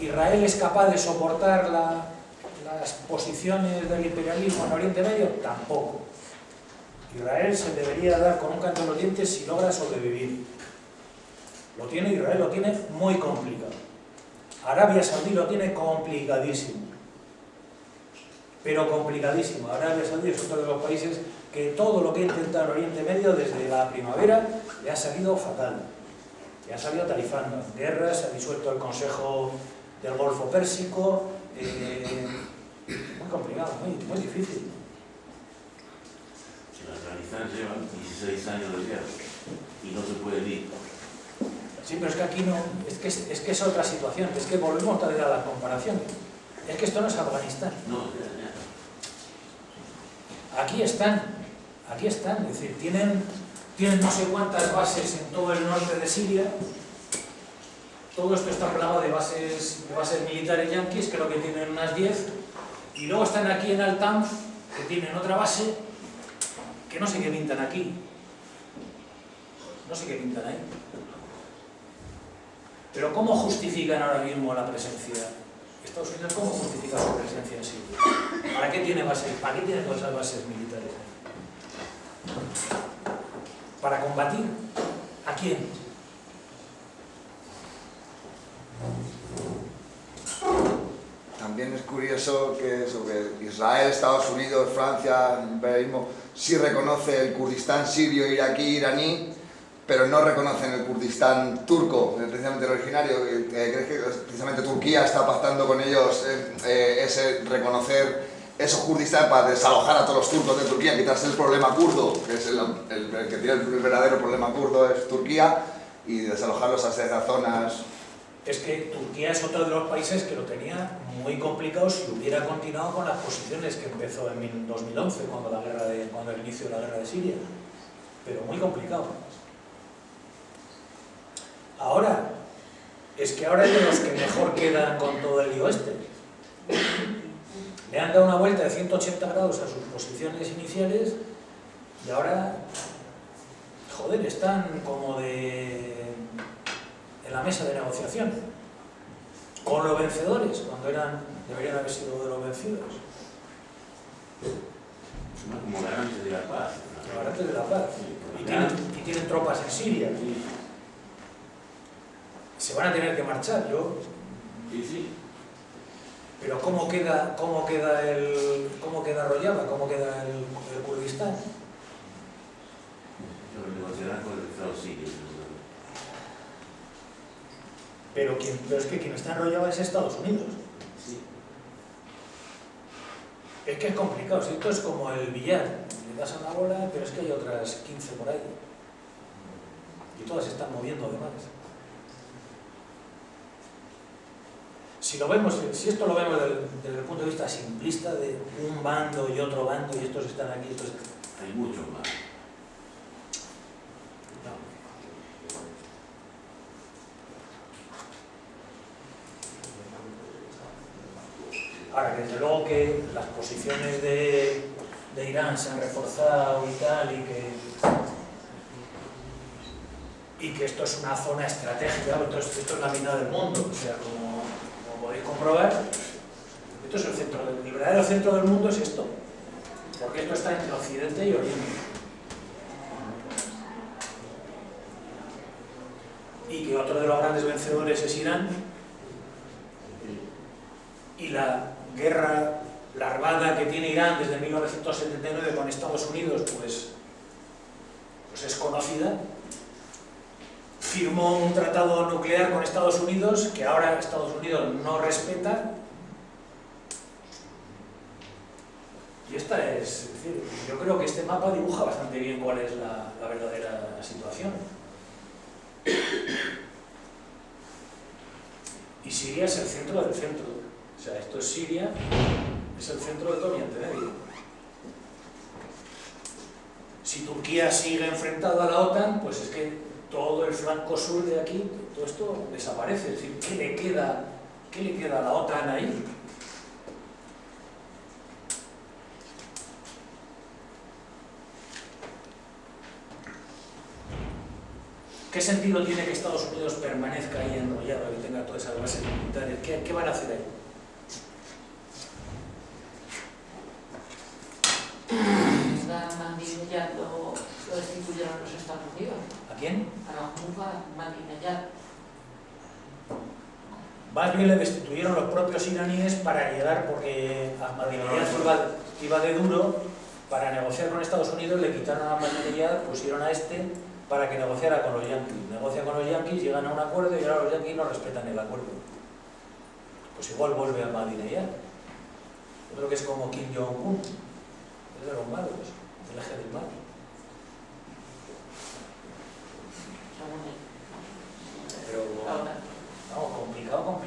¿Israel es capaz de soportar las posiciones del imperialismo en Oriente Medio? Tampoco. Israel se debería dar con un canto en los dientes si logra sobrevivir. Lo tiene Israel, lo tiene muy complicado. Arabia Saudí lo tiene complicadísimo. Pero complicadísimo. Arabia Saudí es otro de los países que todo lo que ha intentado en Oriente Medio desde la primavera le ha salido fatal. Le ha salido tarifando. Guerras, se ha disuelto el Consejo del Golfo Pérsico. Muy complicado, muy difícil. En Afganistán llevan 16 años de guerra y no se puede ir. Sí, pero es que aquí no, es que es otra situación, es que volvemos a la comparación. Es que esto no es Afganistán. No, Aquí están, es decir, tienen no sé cuántas bases en todo el norte de Siria. Todo esto está plagado de bases militares yanquis, creo que tienen unas 10, y luego están aquí en Al-Tanf, que tienen otra base, que no sé qué pintan aquí. No sé qué pintan ahí. Pero ¿cómo justifican ahora mismo la presencia? Estados Unidos, ¿cómo justifica su presencia en Siria? ¿Para qué tiene bases? ¿Para qué tiene todas esas bases militares? ¿Para combatir? ¿A quién? También es curioso que Israel, Estados Unidos, Francia, el imperialismo, sí reconoce el Kurdistán sirio, iraquí, iraní, pero no reconocen el Kurdistán turco, precisamente el originario. ¿Crees que precisamente Turquía está pactando con ellos ese reconocer esos Kurdistán para desalojar a todos los turcos de Turquía, quitarse el problema kurdo, que es el que tiene el verdadero problema kurdo es Turquía, y desalojarlos hacia esas zonas? Es que Turquía es otro de los países que lo tenía muy complicado si hubiera continuado con las posiciones que empezó en 2011, cuando el inicio de la guerra de Siria. Pero muy complicado. Ahora, es que ahora es de los que mejor quedan con todo el lío este. Le han dado una vuelta de 180 grados a sus posiciones iniciales y ahora, joder, están como en la mesa de negociación con los vencedores, cuando deberían haber sido de los vencidos. como garante de la paz. Los garantes de la paz. Y tienen tropas en Siria. Se van a tener que marchar, Sí. Pero ¿cómo queda Rojava? ¿Cómo queda el Kurdistán? Lo negociarán con el Estado sirio. Pero es que quien está en Rojava es Estados Unidos. Sí. Es que es complicado, si esto es como el billar, le das a una bola, pero es que hay otras 15 por ahí. Y todas se están moviendo además. Si esto lo vemos desde el punto de vista simplista de un bando y otro bando, y estos están aquí, estos están... Hay muchos más. No. Ahora, desde luego que las posiciones de Irán se han reforzado y tal, y que esto es una zona estratégica, entonces esto es la mitad del mundo, o sea, como podéis comprobar, esto es el verdadero centro del mundo es esto, porque esto está entre Occidente y Oriente. Y que otro de los grandes vencedores es Irán, y la guerra larvada que tiene Irán desde 1979 con Estados Unidos, pues es conocida. Firmó un tratado nuclear con Estados Unidos, que ahora Estados Unidos no respeta. Y esta es decir, yo creo que este mapa dibuja bastante bien cuál es la verdadera situación. Y Siria es el centro del centro. O sea, esto es Siria, es el centro de todo Oriente Medio. Si Turquía sigue enfrentada a la OTAN, pues es que todo el flanco sur de aquí, todo esto desaparece. Es decir, ¿qué le queda a la OTAN ahí? ¿Qué sentido tiene que Estados Unidos permanezca ahí enrollado y tenga todas esas bases militares? ¿Qué van a hacer ahí? Están manipulando, lo destituyeron los Estados Unidos. ¿A quién? Ahmad Ahmadinejad. Más bien le destituyeron los propios iraníes para llegar, porque Ahmadinejad iba de duro para negociar con Estados Unidos, le quitaron a Ahmadinejad, pusieron a este para que negociara con los yanquis. Negocia con los yanquis, llegan a un acuerdo y ahora los yanquis no respetan el acuerdo. Pues igual vuelve a Ahmadinejad. Yo creo que es como Kim Jong-un, es de los malos, del eje del mal. Pero, no, complicado.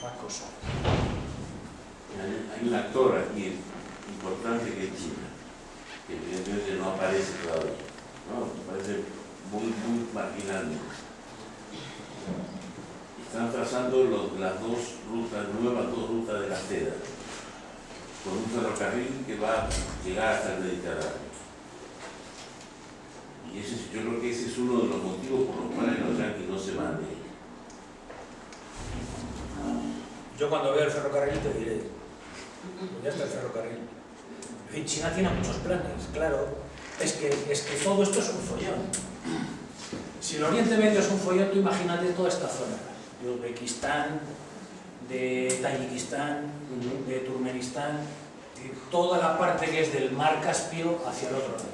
Más cosas. Hay un actor aquí importante que es China, que evidentemente no aparece todavía, ¿no? Parece muy marginal. Están trazando las nuevas dos rutas de la seda, con un ferrocarril que va a llegar hasta el Mediterráneo. Y yo creo que ese es uno de los motivos por los cuales los yanquis no se van de ahí. Yo cuando veo el ferrocarril te diré, pues ya está el ferrocarril. En fin, China tiene muchos planes, claro. Es que todo esto es un follón. Si el Oriente Medio es un follón, tú imagínate toda esta zona. De Uzbekistán, de Tayikistán, de Turkmenistán, toda la parte que es del mar Caspio hacia el otro lado.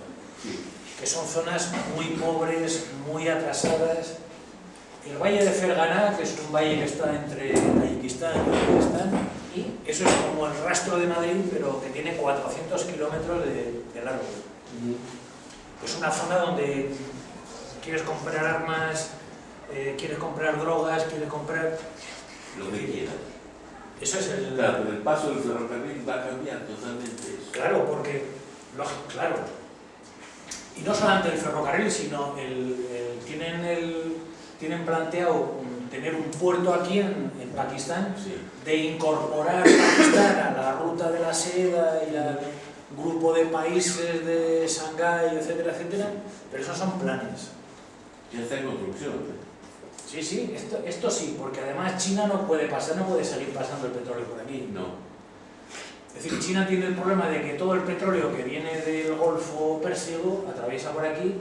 Que son zonas muy pobres, muy atrasadas. El valle de Ferganá, que es un valle que está entre Tayikistán y Uzbekistán, eso es como el rastro de Madrid, pero que tiene 400 kilómetros de largo. Es una zona donde quieres comprar armas, quieres comprar drogas, quieres comprar... Lo que quieras. Eso es el... Claro, pero el paso del ferrocarril va a cambiar totalmente eso. Claro, porque... Claro. Y no solamente el ferrocarril, sino tienen planteado tener un puerto aquí en Pakistán, Sí. de incorporar Pakistán a la ruta de la seda y al grupo de países de Shanghái, etcétera, etcétera, pero esos son planes. Ya está en construcción. Sí, esto sí, porque además China no puede seguir pasando el petróleo por aquí. No. Es decir, China tiene el problema de que todo el petróleo que viene del Golfo Pérsico atraviesa por aquí,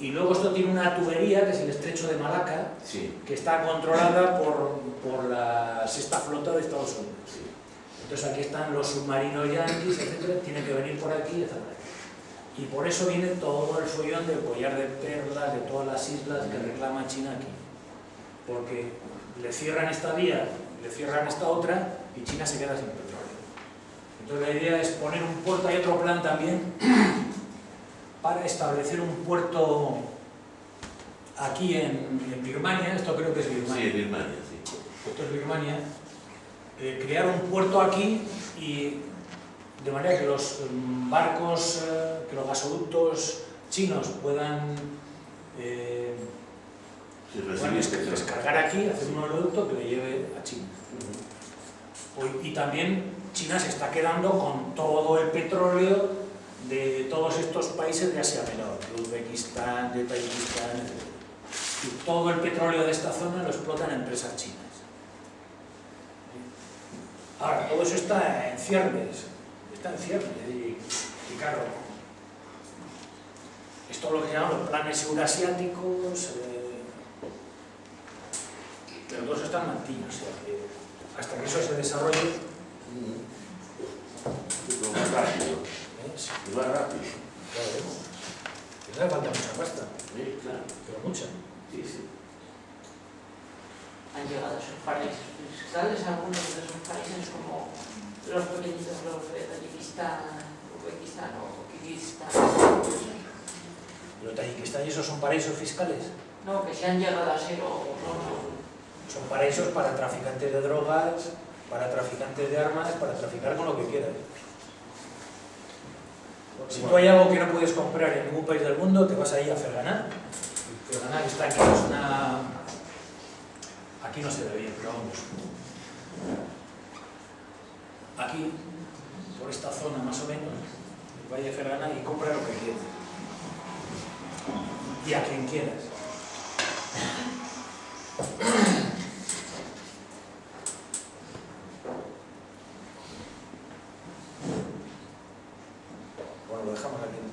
y luego esto tiene una tubería, que es el estrecho de Malaca, Sí. que está controlada por la sexta flota de Estados Unidos. Sí. Entonces aquí están los submarinos yanquis, etcétera, tienen que venir por aquí, etcétera. Y por eso viene todo el follón del collar de perlas, de todas las islas que reclama China aquí. Porque le cierran esta vía, le cierran esta otra, y China se queda sin petróleo. Entonces la idea es poner un puerto, hay otro plan también, para establecer un puerto aquí en Birmania, esto creo que es Birmania. Sí, en Birmania, sí. Esto es Birmania. Crear un puerto aquí y de manera que los barcos, que los gasoductos chinos puedan descargar aquí, hacer un oleoducto que le lleve a China. Y también China se está quedando con todo el petróleo de todos estos países de Asia Menor, de Uzbekistán, de Tayikistán, etc. Y todo el petróleo de esta zona lo explotan empresas chinas. Ahora, todo eso está en ciernes, y claro, esto es lo que llaman los planes eurasiáticos, pero todos están mantillos, o sea, que hasta que eso se desarrolle. Pero más rápido. Sí, Y va rápido. ya veremos. Que no hace falta mucha pasta, Sí, claro. pero mucha. Sí, sí. Han llegado a esos paraísos fiscales, algunos de esos países como los pequeñitos, los de Tayikistán, Uzbekistán o Kirguistán. Pero Tayikistán y esos son paraísos fiscales. No, que se han llegado a ser o no. Son paraísos para traficantes de drogas, para traficantes de armas, para traficar con lo que quieras. Si tú hay algo que no puedes comprar en ningún país del mundo, te vas ahí a Ferganá. Ferganá, que está aquí, es una... Aquí no se ve bien, pero vamos. Aquí, por esta zona más o menos, el Valle de Ferganá, y compra lo que quieras. Y a quien quieras. dejamos aquí.